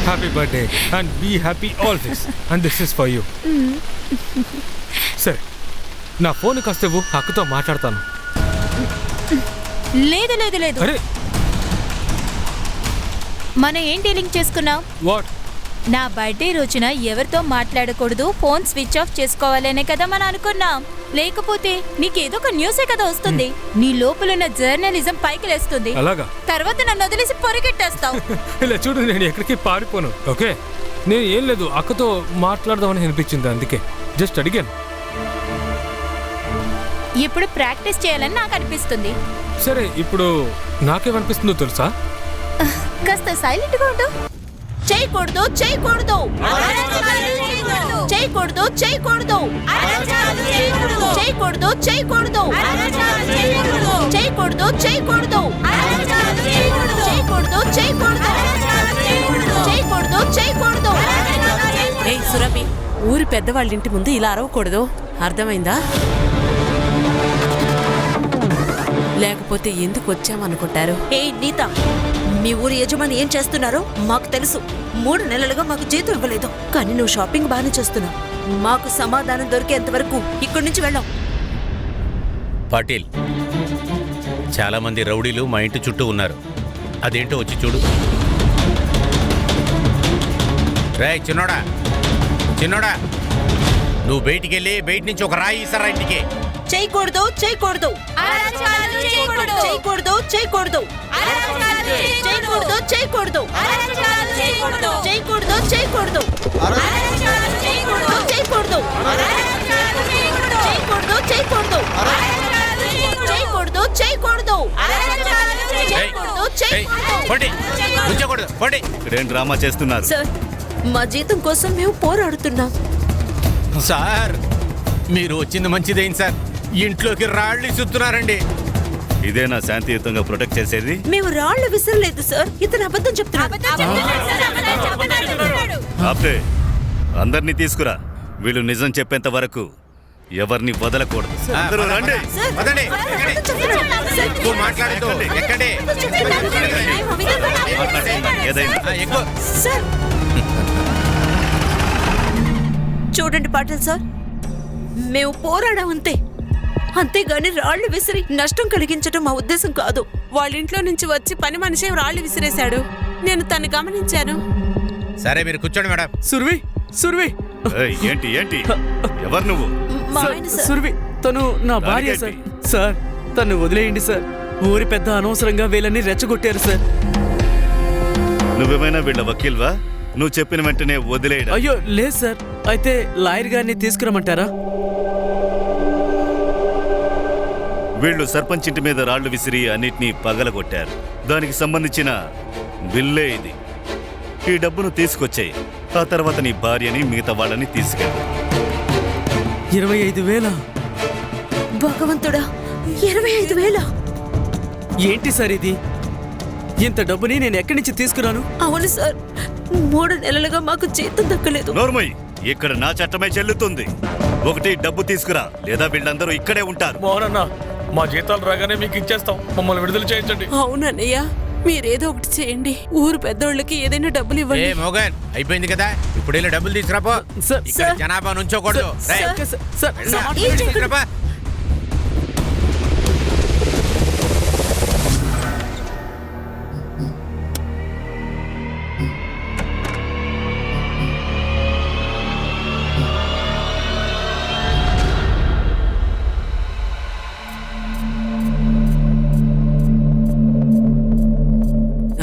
Happy birthday and be happy always and this is for you. సరే నా phone కాస్త ఇవ్వు, అక్కతో మాట్లాడతాను. లేదు లేదు లేదు. అరే మనం ఏం డీలింగ్ చేసుకున్నాం? వాట్? నా బర్త్డే రోజున ఎవరితో మాట్లాడకూడదు, ఫోన్ స్విచ్ ఆఫ్ చేసుకోవాలనే కదా మనం అనుకున్నాం. లేకపోతే నీకేదో ఒక న్యూసే కదా వస్తుంది. నీ లోపలున్న జర్నలిజం పైకి లేస్తుంది. అలాగా? తర్వాత నన్ను వదిలేసి పొరిగెట్టేస్తావు. ఇలా చూడు, నేను ఎక్కడికి పారిపోను. ఓకే, నేను ఏం లేదు, అక్కతో మాట్లాడదామని అనిపించింది, అందుకే జస్ట్ అడిగాను. ఇప్పుడు ప్రాక్టీస్ చేయాలని నాకు అనిపిస్తుంది. సరే, ఇప్పుడు నాకేమనిపిస్తుందో తెలుసా? కాస్త సైలెంట్ గా ఉండు. చేయకూడదు చేయకూడదు చేయకూడదు చేయకూడదు చేయకూడదు చేయకూడదు చేయకూడదు చేయకూడదు చేయకూడదు చేయకూడదు చేయకూడదు. ఏయ్ సురభి, ఊరి పెద్దవాళ్ళింటి ముందు ఇలా అరవకూడదు, అర్థమైందా? లేకపోతే ఎందుకు వచ్చామనుకుంటారు? ఏ నీత, మీ ఊరి యజమాని ఏం చేస్తున్నారో మాకు తెలుసు. 3 నెలలుగా మాకు జీతం ఇవ్వలేదు, కానీ నువ్వు షాపింగ్ బాగానే చేస్తున్నావు. మాకు సమాధానం దొరికేంత వరకు ఇక్కడి నుంచి వెళ్ళాం. పాటిల్, చాలా మంది రౌడీలు మా ఇంటి చుట్టూ ఉన్నారు. అదేంటో వచ్చి చూడు. రేయ్ చిన్నోడా, చిన్నోడా, నువ్వు బయటికి వెళ్ళి బయట నుంచి ఒక రాయి ఇస్తారా ఇంటికి. చేయకూడదు చేయకూడదు చేయకూడదు చేయకూడదు చేయకూడదు చేయకూడదు చేయకూడదు చేయకూడదు చేయకూడదు చేయకూడదు చేయకూడదు చేయకూడదు ఇక్కడేం డ్రామా చేస్తున్నారు? సార్, మా జీతం కోసం మేము పోరాడుతున్నాం. సార్, మీరు వచ్చింది మంచిదైంది సార్. ఇంట్లోకి రాళ్ళు ఇస్తున్నారండి. ఇదేనా శాంతియుతంగా ప్రొటెక్ట్ చేసేది? మేము రాళ్ళు విసరలేదు సార్, ఇతను అబద్ధం చెప్తున్నాడు. ఆపే, అందరినీ తీసుకురా. వీళ్ళు నిజం చెప్పేంత వరకు ఎవరిని వదలకూడదు. అందరూ రండి. వదండి, ఎక్కువ మాట్లాడద్దు, ఎక్కండి. ఏదైనా ఎక్కువ. సార్, చూడండి పాటిల్ సార్, మేము పోరాడాం అంతే, అంతేగాని రాళ్లు విసిరి నష్టం కలిగించడం మా ఉద్దేశం కాదు. వాళ్ళింట్లో నుంచి వచ్చి పని మనిషి రాళ్ళు విసిరేశాడు, నేను తను గమనించాను. సరే మీరు కూర్చోండి మేడం. సుర్వి, సుర్వి, ఏయ్, ఏంటి ఏంటి? ఎవరు నువ్వు? మా ఆయన సార్. సుర్వి, తను నా భార్య సార్. సార్, తను వదిలేయండి సార్. ఊరి పెద్ద అనవసరంగా వీళ్ళని రెచ్చగొట్టారు సార్. నువ్వేమైనా వీళ్ళ వకీల్వా? నువ్వు చెప్పిన వెంటనే వదిలేయడం? అయ్యో లేదు సార్. అయితే లాయర్ గారిని తీసుకురమ్మంటారా? వీళ్ళు సర్పంచ్ ఇంటి మీద రాళ్లు విసిరి అన్నిటినీ పగలగొట్టారు. దానికి సంబంధించిన బిల్లే ఇది. ఈ డబ్బును తీసుకొచ్చాయి. ఆ తర్వాత నీ భార్యని మిగతా వాళ్ళని తీసుకెళ్ళు. 25,000? భగవంతుడా, 25,000? ఏంటి సార్ ఇది? ఇంత డబ్బుని నేను ఎక్కడి నుంచి తీసుకురాను? అవును సార్, 3 నెలలుగా మాకు జీతం దక్కలేదు. నోర్మయ్, ఇక్కడ నా చట్టమే చెల్లుతుంది. ఒకటి డబ్బు తీసుకురా, లేదా వీళ్ళందరూ ఇక్కడే ఉంటారు. మోహనన్న, మా జీతాలు రాగానే మీకు ఇచ్చేస్తాం, మమ్మల్ని విడుదల చేయించండి. అవునన్నయ్య, మీరేదో ఒకటి చేయండి. ఊరు పెద్దోళ్ళకి ఏదైనా డబ్బులు ఇవ్వండి. మోగన్, అయిపోయింది కదా, ఇప్పుడు వెళ్ళి డబ్బులు తీసుకురాపో. సార్, ఇక్కడ జనాభా నుంచోకూడదు. తీసుకురాపా.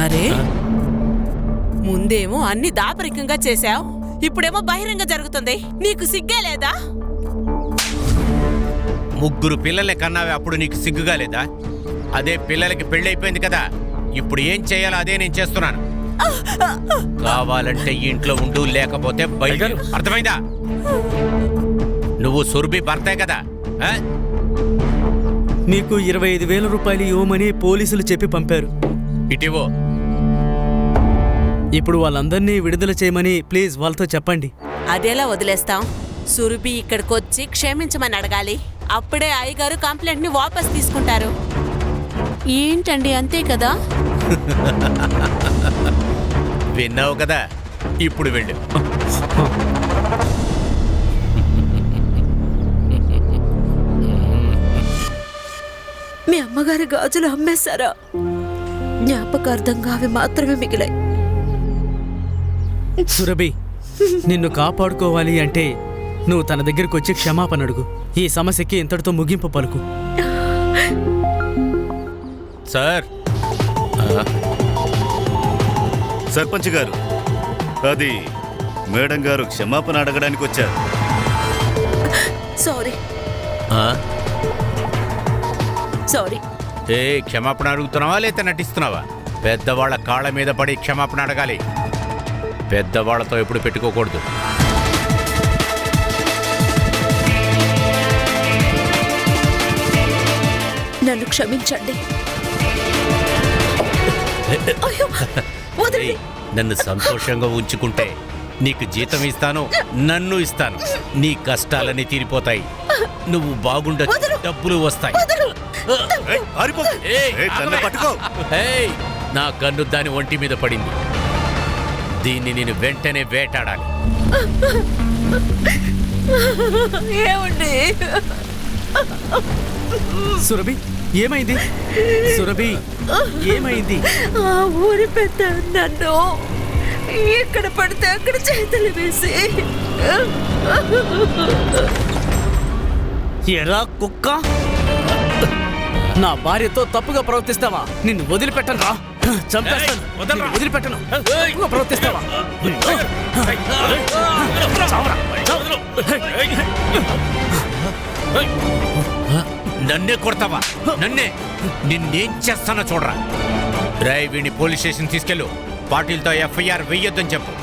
అరే, ముందేమో అన్ని దాపరికంగా చేశావు, ఇప్పుడేమో బహిరంగ జరుగుతుంది. నీకు సిగ్గే లేదా? ముగ్గురు పిల్లలే కన్నావే, అప్పుడు నీకు సిగ్గుగా లేదా? అదే పిల్లలకి పెళ్ళైపోయింది కదా, ఇప్పుడు ఏం చేయాలో అదే నేను చేస్తున్నాను. కావాలంటే ఇంట్లో ఉండు, లేకపోతే బయట. అర్థమైందా? నువ్వు సురభి భర్తే కదా? నీకు 25,000 రూపాయలు ఇవ్వమని పోలీసులు చెప్పి పంపారు. ఇటివో. ఇప్పుడు వాళ్ళందరినీ విడుదల చేయమని ప్లీజ్ వాళ్ళతో చెప్పండి. అదేలా వదిలేస్తాం? సురభి ఇక్కడికొచ్చి క్షమించమని అడగాలి. అప్పుడే అయ్యగారు కంప్లైంట్ ని వాపస్ తీసుకుంటారు. ఏంటండి, అంతే కదా? విన్నావు కదా, ఇప్పుడు వెళ్ళు. మీ అమ్మగారి గాజులు అమ్మేశారా? జ్ఞాపకార్థంగా అవి మాత్రమే మిగిలాయి. సురభి, నిన్ను కాపాడుకోవాలి అంటే నువ్వు తన దగ్గరికి వచ్చి క్షమాపణ అడుగు. ఈ సమస్యకి ఇంతటితో ముగింపు పలుకు. సార్, సర్పంచ్ గారు, అది మేడం గారు క్షమాపణ అడగడానికి వచ్చారు. సారీ. సారీ. ఏ క్షమాపణ అడుగుతున్నావా లేదా నటిస్తున్నావా? పెద్దవాళ్ళ కాళ్ళ మీద పడి క్షమాపణ అడగాలి. పెద్దవాళ్లతో ఎప్పుడు పెట్టుకోకూడదు. నన్ను క్షమించండి. అయ్యో, వదలండి. ఏయ్, నన్ను సంతోషంగా ఉంచుకుంటే నీకు జీతం ఇస్తాను, నన్ను ఇస్తాను. నీ కష్టాలన్నీ తీరిపోతాయి. నువ్వు బాగుండొచ్చు, డబ్బులు వస్తాయి. ఏయ్, పారిపో. ఏయ్, ఏయ్, తన్ను పట్టుకో. ఏయ్, నా కన్ను దాని ఒంటి మీద పడింది. దీన్ని నేను వెంటనే వేటాడాలి. ఏమండి? సురభి, ఏమైంది? సురభి, ఏమైంది? ఆ ఊరి పెద్ద నన్ను ఎక్కడ పడితే అక్కడ చేతులు వేసి ఎరా కుక్క, నా భార్యతో తప్పుగా ప్రవర్తిస్తావా? నిన్ను వదిలిపెట్టను రా, చంపేస్తాను. నిన్ను వదిలిపెట్టను. తప్పుగా ప్రవర్తిస్తావా? చావరా, చావు. నన్నే కొడతావా? నన్నే? నిన్నేం చేస్తానో చూడరా. డ్రైవ్ వీడిని పోలీస్ స్టేషన్ తీసుకెళ్ళు. పాటిల్తో ఎఫ్ఐఆర్ వెయ్యొద్దని చెప్పు.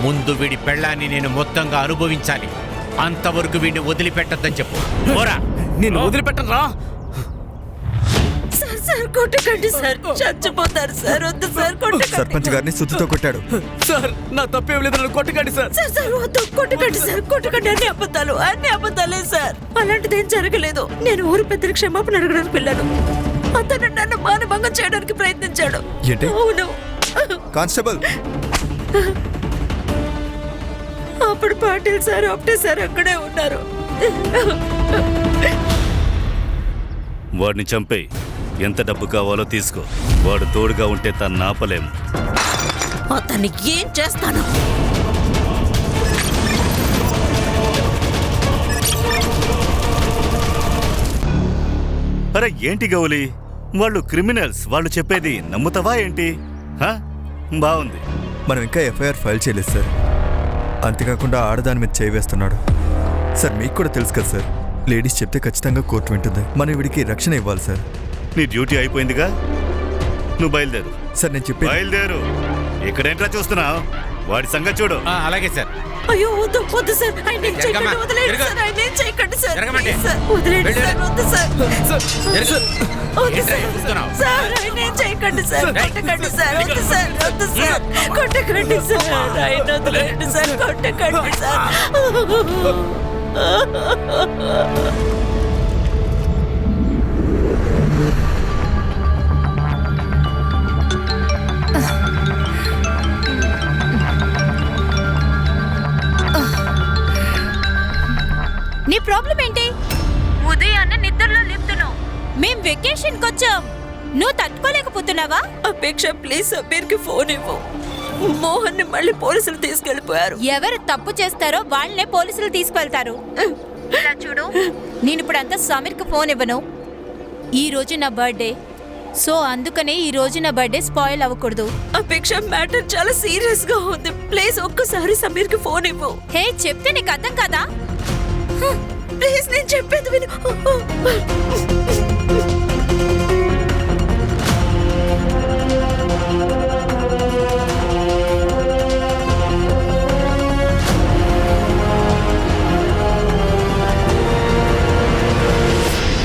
ముందు వీడి పెళ్ళాన్ని నేను మొత్తంగా అనుభవించాలి. అంతవరకు వీడిని వదిలిపెట్టొద్దని చెప్పు. పోరా. నిన్ను వదిలిపెట్టను రా. సార్, సార్ కొట్టకండి సార్, చచ్చిపోతారు సార్. వద్దు సార్, కొట్టకండి. సర్పంచ్ గారిని సుత్తితో కొట్టాడు. సార్, నా తప్పేం లేదు, నన్ను కొట్టకండి సార్. సార్, సార్ వద్దు, కొట్టకండి సార్, కొట్టకండి. అన్ని అబద్ధాలే సార్. అలాంటిదేం జరగలేదు. నేను ఊరు పెద్దలు క్షమాపణ అడగడానికి వెళ్ళాను. అతను నన్ను మానభంగం చేయడానికి ప్రయత్నించాడు. ఏంటి? అవును. కానిస్టేబుల్, అప్పుడు పాటిల్ సార్, ఒకటే సార్ అక్కడే ఉన్నారు. వాడిని చంపేయి. ఎంత డబ్బు కావాలో తీసుకో. వాడు తోడుగా ఉంటే తను ఆపలేము. అతన్ని ఏం చేస్తాను? అరే ఏంటి గౌలి, వాళ్ళు క్రిమినల్స్. వాళ్ళు చెప్పేది నమ్ముతావా ఏంటి? హా? బాగుంది. మనం ఇంకా ఎఫ్ఐఆర్ ఫైల్ చేయలేదు సార్. అంతేకాకుండా ఆడదాని మీద చేయి వేస్తున్నాడు సార్. మీకు కూడా తెలుసు కదా సార్, లేడీస్ చెప్తే ఖచ్చితంగా కోర్టు వింటుంది. మనం వీడికి రక్షణ ఇవ్వాలి సార్. నీ డ్యూటీ అయిపోయిందిగా, నువ్వు బయలుదేరు. సార్ నేను చెప్పి బయలుదేరు. ఇక్కడేంట్రా చూస్తున్నావు? వాడి సంగతి చూడు. అలాగే సార్. అయ్యో వద్దు, వద్దు సార్. ఆయన ఏం చేయకండి, జరగమ్మా, వదిలేయండి జరగ. సార్. ఆయన ఏం చేయకండి సార్. జరగమంటే. ప్లీజ్ సార్, వదిలేయండి వెళ్ళు. సార్. వద్దు సార్. వద్దు ఏంట్రా సార్. చూస్తున్నావు? సార్, ఆయన ఏం చేయకండి సార్. కొట్టకండి సార్. వద్దు సార్, వద్దు సార్. కొట్టకండి సార్. ఆయన వదిలేయండి సార్. కొట్టకండి సార్. నీ ప్రాబ్లం ఏంటి? ఉదయాన్నే నిద్రలో లేపుతున్నావు. మేం వెకేషన్ కొచ్చాం, నువ్వు తట్టుకోలేకపోతున్నావా? అపేక్ష, ప్లీజ్ అమీర్కి ఫోన్ ఇవ్వు. మోహన్ ని మళ్ళీ పోలీసులు తీసుకెళ్లిపోయారు. ఎవరు తప్పు చేస్తారో వాళ్ళనే పోలీసులు తీసుకెళ్తారు. ఇలా చూడు, నేను ఇప్పుడంతా సమీర్కి ఫోన్ ఇవ్వను. ఈ రోజు నా బర్త్డే, సో అందుకనే ఈ రోజు నా బర్త్డే స్పాయిల్ అవ్వకూడదు. అపేక్ష, మ్యాటర్ చాలా సీరియస్ గా ఉంది. ప్లీజ్ ఒక్కసారి సమీర్కి ఫోన్ ఇవ్వు. హే, చెప్తే నీకు అర్థం కదా? ప్లీజ్, నేను చెప్పేది విను.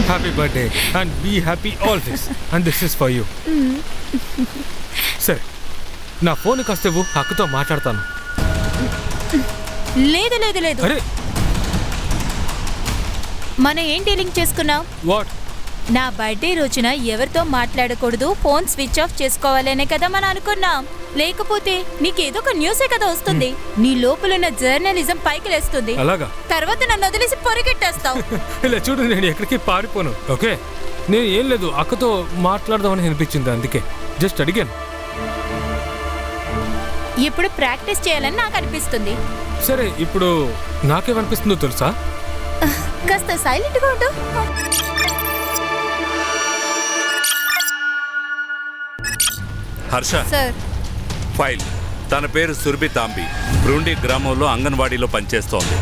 Happy birthday and be happy always. And this is for you. సరే, నా ఫోన్ కాస్త ఇవ్వు, అక్కతో మాట్లాడతాను. లేదు లేదు లేదు. అరే మనం ఏం డీలింగ్ చేసుకున్నాం? వాట్? నా బర్త్డే రోజున ఎవరితో మాట్లాడకూడదు, ఫోన్ స్విచ్ ఆఫ్ చేసుకోవాలనే కదా మనం అనుకున్నాం. లేకపోతే నీకేదో ఒక న్యూసే కదా వస్తుంది. నీ లోపలున్న జర్నలిజం పైకి లేస్తుంది. అలాగా? తర్వాత నన్ను వదిలేసి పొరిగెట్టేస్తావు. ఇలా చూడు, నేను ఎక్కడికి పారిపోను. ఓకే, నేను ఏం లేదు, అక్కతో మాట్లాడదామని అనిపించింది, అందుకే జస్ట్ అడిగాను. ఇప్పుడు ప్రాక్టీస్ చేయాలని నాకు అనిపిస్తుంది. సరే, ఇప్పుడు నాకేమనిపిస్తుందో తెలుసా? కాస్త సైలెంట్గా ఉండు. Harsha, sir, file. తన పేరు సురభి తాంబి. బ్రూండి గ్రామంలో అంగన్వాడీలో పనిచేస్తోంది.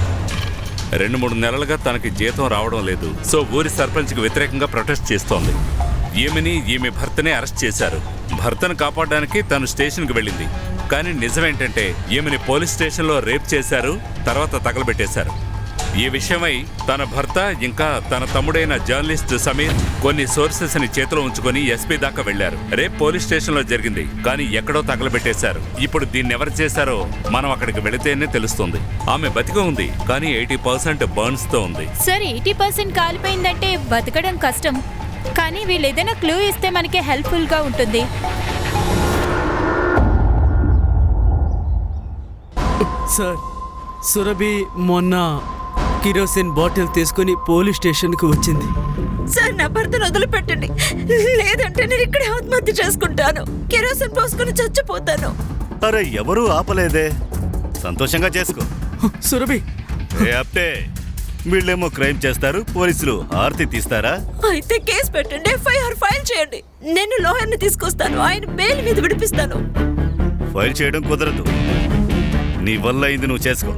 2-3 నెలలుగా తనకి జీతం రావడం లేదు. సో ఊరి సర్పంచ్కి వ్యతిరేకంగా ప్రొటెస్ట్ చేస్తోంది. ఈమెని ఈమె భర్తనే అరెస్ట్ చేశారు. భర్తను కాపాడడానికి తను స్టేషన్కి వెళ్ళింది. కానీ నిజమేంటంటే ఈమెని పోలీస్ స్టేషన్లో రేప్ చేశారు, తర్వాత తగలబెట్టేశారు. ఈ విషయమై తన భర్త ఇంకా తన తమ్ముడైన జర్నలిస్ట్ సమీర్ కొన్ని సోర్సెస్ ని చేతిలో ఉంచుకొని ఎస్పీ దాకా వెళ్లారు. రేపు పోలీస్ స్టేషన్ లో జరిగింది, కానీ ఎక్కడో తగలబెట్టేశారు. ఇప్పుడు దీన్ని ఎవరు చేశారో మనం అక్కడికి వెళితేనే తెలుస్తుంది. ఆమె బతికి ఉంది, కానీ 80% బర్న్స్ తో ఉంది. సార్ 80% కాలిపోయిందంటే బతకడం కష్టం. కానీ వీళ్ళు ఏదైనా క్లూ ఇస్తే మనకి హెల్ప్ఫుల్ గా ఉంటుంది. సార్, సురభి మొన్న కిరోసిన్ బాటిల్ తీసుకుని పోలీస్ స్టేషన్కి వచ్చింది. సార్, నా భర్తను వదిలిపెట్టండి, లేదంటే నేను ఇక్కడే ఆత్మహత్య చేసుకుంటాను. కెరోసిన్ పోసుకుని చచ్చిపోతాను. అరే, ఎవరూ ఆపలేదే, సంతోషంగా చేసుకో. సురభి, ఏ అప్టే, వీళ్ళేమో క్రైమ్ చేస్తారు, పోలీసులు ఆర్తి తీస్తారా? అయితే కేసు పెట్టండి, ఎఫ్ఐఆర్ ఫైల్ చేయండి. నేను లాయర్ని తీసుకొస్తాను, ఆయన బెయిల్ మీద విడిపిస్తాను. ఫైల్ చేయడం కుదరదు, నీ వల్ల అయింది నువ్వు చేసుకో.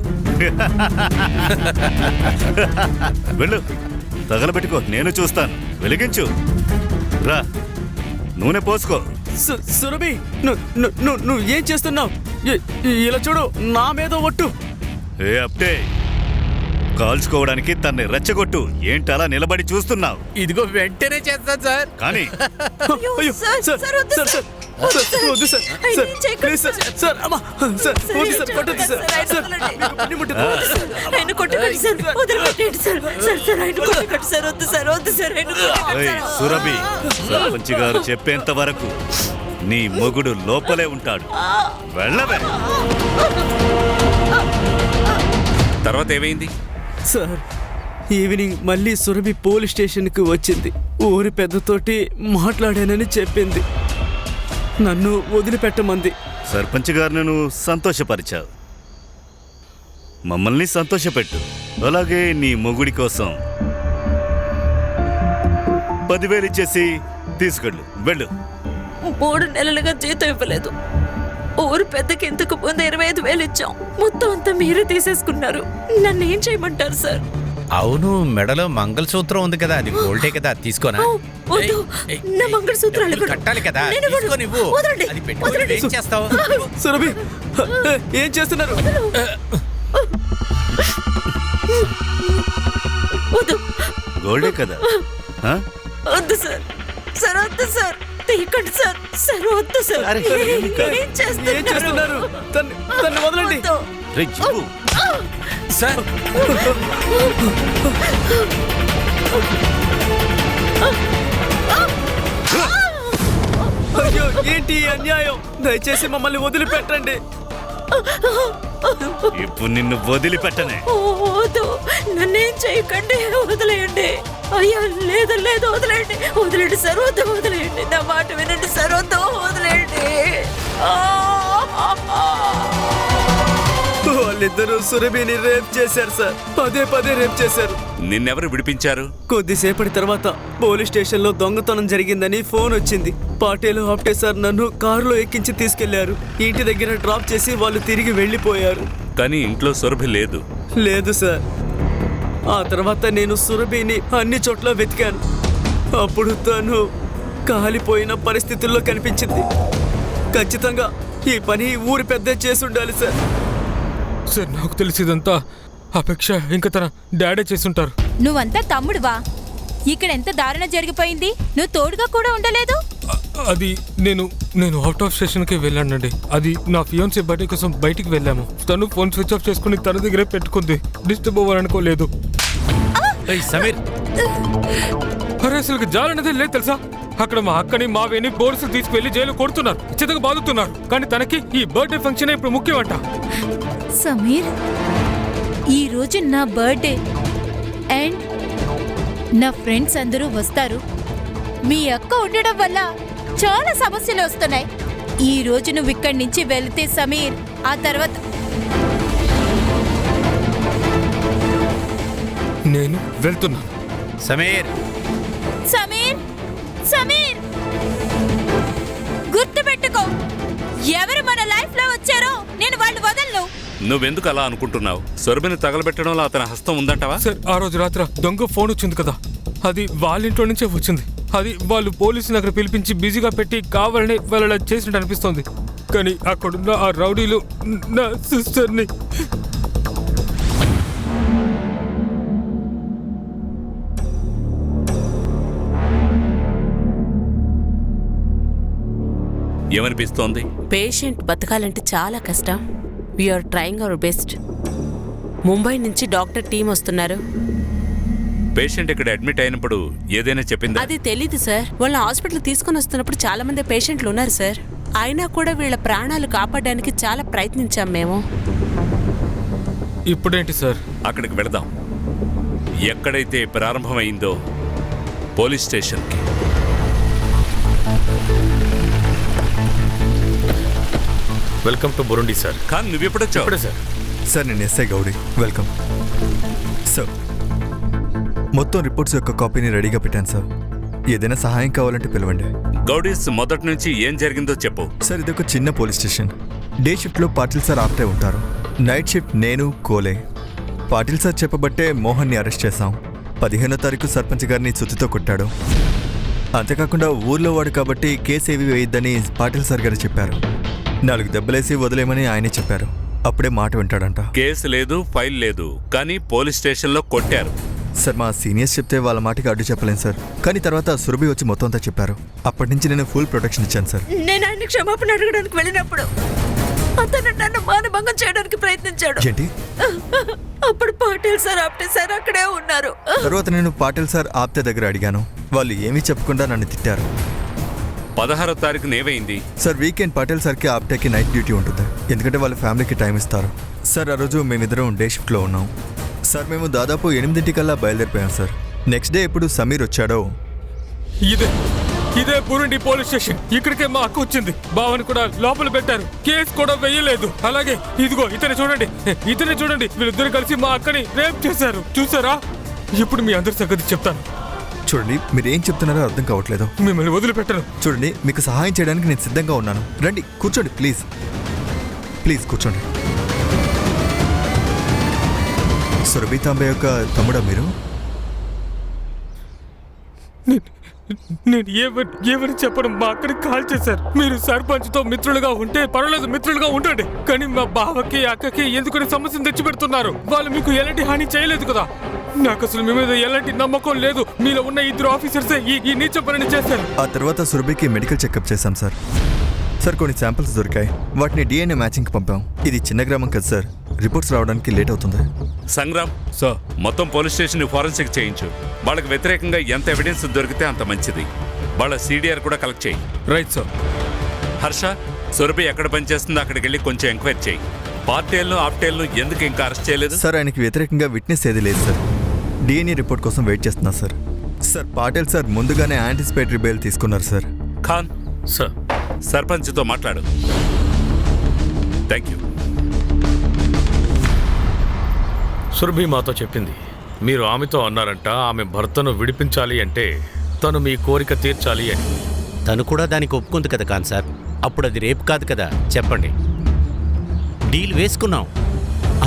వెళ్ళు, తగలబెట్టుకో, నేను చూస్తాను. వెలిగించు, రా, నూనె పోసుకో. సురభి, నువ్వు ఏం చేస్తున్నావు? ఇలా చూడు, నా మీద ఒట్టు. ఏ అప్టే, కాల్చుకోవడానికి తన్ని రెచ్చగొట్టు. ఏంటి అలా నిలబడి చూస్తున్నావు? ఇదిగో వెంటనే చేస్తాను సార్. కానీ అయ్యో, సార్, సార్, సార్, వద్దు sir, sir, sir, please sir, sir, అమ్మా, సార్, వద్దు సార్, కొట్టొద్దు సార్, సార్, మీకు పని ముట్టదు. ఆయన కొట్టకండి సార్, వదిలిపెట్టండి సార్, సార్, సార్, ఆయన కొట్టకండి సార్, వద్దు సార్, వద్దు సార్, ఆయన కొట్టకండి ఏయ్, సార్. సురభి, సర్పంచ్ గారు చెప్పేంత వరకు నీ మొగుడు లోపలే ఉంటాడు. వెళ్ళవే. తర్వాత ఏమైంది? సార్, ఈవినింగ్ మళ్ళీ సురభి పోలీస్ స్టేషన్కి వచ్చింది. ఊరి పెద్దతోటి మాట్లాడానని చెప్పింది. నన్ను వదిలిపెట్టమంది. సర్పంచ్ గారిని నువ్వు సంతోషపరిచావు, మమ్మల్ని సంతోషపెట్టు. అలాగే నీ మొగుడి కోసం 10,000 ఇచ్చేసి తీసుకెళ్ళు. వెళ్ళు. 3 నెలలుగా జీతం ఇవ్వలేదు. ఊరు పెద్దకి ఇంతకు ముందు 25,000 ఇచ్చాం. మొత్తం అంతా మీరే తీసేసుకున్నారు. నన్ను ఏం చేయమంటారు సార్? అవును, మెడలో మంగళసూత్రం ఉంది కదా, అది గోల్డే కదా, తీసుకోనా? వద్దు, నా మంగళసూత్రాలు కూడా కట్టాలి కదా, నేను ఇవ్వను. తీసుకో నువ్వు. వదలండి, అది పెట్టుకొని వదలండి. ఏం చేస్తావు? సురభి, ఏం చేస్తున్నారు? వద్దు, గోల్డే కదా. ఆ? వద్దు సార్, సార్, వద్దు సార్, తీయకండి సార్, సార్, వద్దు సార్. అరే, ఏం చేస్తున్నారు? తన్ని వదలండి. వద్దు. రే, జీవు. సార్, అయ్యో, ఏంటి ఈ అన్యాయం? దయచేసి మమ్మల్ని వదిలిపెట్టండి. ఇప్పుడు నిన్ను వదిలిపెట్టనే. వద్దు, నన్నేం చేయకండి, వదిలేయండి. అయ్యా, లేదు లేదు, వదిలేయండి, వదిలేండి సార్, వద్దు, వదిలేయండి, నా మాట వినండి సార్, వద్దు, వదిలేయండి. వాళ్ళిద్దరూ సురభిని రేప్ చేశారు సార్, పదే రేప్ చేశారు. నిన్నెవరు విడిపించారు? కొద్దిసేపటి తర్వాత పోలీస్ స్టేషన్లో దొంగతనం జరిగిందని ఫోన్ వచ్చింది. పాటేలు ఆప్టే సార్ నన్ను కారులో ఎక్కించి తీసుకెళ్లారు. ఇంటి దగ్గర డ్రాప్ చేసి వాళ్ళు తిరిగి వెళ్ళిపోయారు. కానీ ఇంట్లో సురభి లేదు. లేదు సార్. ఆ తర్వాత నేను సురభిని అన్ని చోట్ల వెతికాను. అప్పుడు తను కాలిపోయిన పరిస్థితుల్లో కనిపించింది. ఖచ్చితంగా ఈ పని ఊరి పెద్ద చేసి ఉండాలి సార్. సార్, నాకు తెలిసిదంతా అపేక్ష ఇంకా తన డాడీ చేసుంటారు. నువ్వంతా తమ్ముడువా? ఇక్కడ ఎంత దారుణ జరిగిపోయింది, నువ్వు తోడుగా కూడా ఉండలేదు. అది నేను అవుట్ ఆఫ్ స్టేషన్కి వెళ్ళానండి. అది నా ఫియాన్సీ బర్త్డే కోసం బయటికి వెళ్ళాము. తను ఫోన్ స్విచ్ ఆఫ్ చేసుకుని తన దగ్గరే పెట్టుకుంది. డిస్టర్బ్ అవ్వాలనుకోలేదు. ఏయ్ సమీర్, అరే అసలు జాలనేది లేదు తెలుసా? అక్కడ మా అక్కని మావేని పోలీసులు తీసుకువెళ్లి జైలు కొడుతున్నారు, చితకు బాదుతున్నారు. కానీ తనకి ఈ బర్త్డే ఫంక్షన్ ఇప్పుడు ముఖ్యమంట. సమీర్, ఈ రోజు నా బర్త్డే అండ్ నా ఫ్రెండ్స్ అందరూ వస్తారు. మీ అక్క ఉండడం వల్ల చాలా సమస్యలు వస్తున్నాయి. ఈ రోజు నువ్వు ఇక్కడి నుంచి వెళితే సమీర్, ఆ తర్వాత నేను వెళ్తున్నా. సమీర్, సమీర్, సమీర్, గుర్తుపెట్టుకో, ఎవరు మన లైఫ్ లో వచ్చారో నేను వాళ్ళు వదలను. నువ్వెందుకు అలా అనుకుంటున్నావు? సురభిని తగలబెట్టడంలో అతని హస్తం ఉందంటావా? సార్, ఆ రోజు రాత్రి దొంగ ఫోన్ వచ్చింది కదా, అది వాళ్ళ ఇంట్లో నుంచే వచ్చింది. అది వాళ్ళు పోలీసుని అక్కడ పిలిపించి బిజీగా పెట్టి కావాలని వాళ్ళ చేసినట్టు అనిపిస్తోంది. కానీ అక్కడున్న ఆ రౌడీలు నా సిస్టర్ని. ఏమనిపిస్తోంది? పేషెంట్ బతకాలంటే చాలా కష్టం. We are trying our best. Mumbai నుంచి డాక్టర్ టీం వస్తున్నారు. పేషెంట్ ఇక్కడ అడ్మిట్ అయినప్పుడు ఏదైనా చెప్పిందా? అది తెలీదు సార్. వాళ్ళ హాస్పిటల్ తీసుకుని వస్తున్నప్పుడు చాలా మంది పేషెంట్లు ఉన్నారు సార్. అయినా కూడా వీళ్ళ ప్రాణాలు కాపాడడానికి చాలా ప్రయత్నించాం మేము. ఇప్పుడేంటి సార్? అక్కడికి వెళదాం. ఎక్కడైతే ప్రారంభమైందో పోలీస్ స్టేషన్కి. Welcome to Burundi sir. కానీ నువ్వెప్పుడొచ్చావు? ఇప్పుడే సార్. సార్, నేను ఎస్ఐ గౌరీ. Welcome sir. మొత్తం రిపోర్ట్స్ యొక్క కాపీని రెడీగా పెట్టాను సార్. ఏదైనా సహాయం కావాలంటే పిలవండి. గౌడీస్, మొదటి నుంచి ఏం జరిగిందో చెప్పు. సార్, ఇది ఒక చిన్న పోలీస్ స్టేషన్. డే షిఫ్ట్లో పాటిల్ సార్ ఆప్టే ఉంటారు. నైట్ షిఫ్ట్ నేను, కోలే. పాటిల్ సార్ చెప్పబట్టే మోహన్ని అరెస్ట్ చేశాం. 15వ తారీఖు సర్పంచ్ గారిని సుత్తితో కొట్టాడు. అంతేకాకుండా ఊర్లో వాడు కాబట్టి కేసు ఏవి వేయొద్దని పాటిల్ సార్ గారు చెప్పారు. 4 దెబ్బలేసి వదిలేమని ఆయనే చెప్పారు. అప్పుడే మాట వింటాడంట. కేసు లేదు, ఫైల్ లేదు, కానీ పోలీస్ స్టేషన్లో కొట్టారు. సార్, మా సీనియర్స్ చెప్తే వాళ్ళ మాటకి అడ్డు చెప్పలేను సార్. కానీ తర్వాత సురభి వచ్చి మొత్తం అంతా చెప్పారు. అప్పటి నుంచి నేను ఫుల్ ప్రొటెక్షన్ ఇచ్చాను సార్. నేను ఆయన క్షమాపణ అడగడానికి వెళ్ళినప్పుడు అతను నన్ను మానభంగం చేయడానికి ప్రయత్నించాడు. ఏంటి? అప్పుడు పాటిల్ సార్, ఆప్టే సార్ అక్కడే ఉన్నారు. తర్వాత నేను పాటిల్ సార్ ఆప్తే దగ్గర అడిగాను. వాళ్ళు ఏమీ చెప్పకుండా నన్ను తిట్టారు. 16వ తారీఖున ఏమైంది? సార్, వీకెండ్ పాటిల్ సార్కి ఆప్టేకి నైట్ డ్యూటీ ఉంటుంది. ఎందుకంటే వాళ్ళ ఫ్యామిలీకి టైం ఇస్తారు. సార్, ఆ రోజు మేమిద్దరం డే షిఫ్ట్లో ఉన్నాం. సార్, మేము దాదాపు 8 బయలుదేరిపోయాం సార్. నెక్స్ట్ డే ఎప్పుడు సమీర్ వచ్చాడో, ఇదే బురుండి పోలీస్ స్టేషన్. ఇక్కడికే మా అక్క వచ్చింది. బావని కూడా లోపల పెట్టారు. కేసు కూడా వేయలేదు. అలాగే ఇదిగో ఇతని చూడండి. వీళ్ళిద్దరు కలిసి మా అక్కని రేప్ చేశారు. చూసారా? ఇప్పుడు మీ అందరి సంగతి చెప్తాను. చూడండి, మీరు ఏం చెప్తున్నారో అర్థం కావట్లేదు. మిమ్మల్ని వదిలిపెట్టను. చూడండి, మీకు సహాయం చేయడానికి నేను సిద్ధంగా ఉన్నాను. రండి, కూర్చోండి. ప్లీజ్ కూర్చోండి. సురభి తాంబే యొక్క తమ్ముడా మీరు? నేను ఏమని చెప్పడం? మా అక్కడికి కాల్ చేశారు. మీరు సర్పంచ్తో మిత్రులుగా ఉంటే పర్వాలేదు, మిత్రులుగా ఉండండి. కానీ మా బావకి అక్కకి ఎందుకని సమస్యను తెచ్చిపెడుతున్నారు? వాళ్ళు మీకు ఎలాంటి హాని చేయలేదు కదా. నాకు అసలు మీ మీద ఎలాంటి నమ్మకం లేదు. మీలో ఉన్న 2 ఆఫీసర్సే ఈ నీచ పనిని చేశారు. ఆ తర్వాత సురభికి మెడికల్ చెకప్ చేశాం సార్. కొన్ని శాంపిల్స్ దొరికాయి. వాటిని DNA మ్యాచింగ్కి పంపాం. ఇది చిన్న గ్రామం కదా సార్, రిపోర్ట్స్ రావడానికి లేట్ అవుతుంది. సంగ్రామ్ సార్, మొత్తం పోలీస్ స్టేషన్ ఫోరెన్సిక్ చేయించు. వాళ్ళకి వ్యతిరేకంగా ఎంత ఎవిడెన్స్ దొరికితే అంత మంచిది. వాళ్ళ CDR కూడా కలెక్ట్ చేయి. Right sir. హర్ష, సురభి ఎక్కడ పనిచేస్తుందో అక్కడికి వెళ్ళి కొంచెం ఎంక్వైరీ చేయి. పార్టీలను ఆప్టేల్ను ఎందుకు ఇంకా అరెస్ట్ చేయలేదు? సార్, ఆయనకి వ్యతిరేకంగా విట్నెస్ ఏది లేదు సార్. DNA రిపోర్ట్ కోసం వెయిట్ చేస్తున్నా సార్. పాటిల్ సార్ ముందుగానే యాంటిసిపేటరీ బెయిల్ తీసుకున్నారు సార్. ఖాన్ సార్, సర్పంచ్తో మాట్లాడు. Thank you. సురభి మాతో చెప్పింది. మీరు ఆమెతో అన్నారంట ఆమె భర్తను విడిపించాలి అంటే తను మీ కోరిక తీర్చాలి అని. తను కూడా దానికి ఒప్పుకుంది కదా ఖాన్ సార్. అప్పుడు అది రేపు కాదు కదా. చెప్పండి. డీల్ వేసుకున్నాం.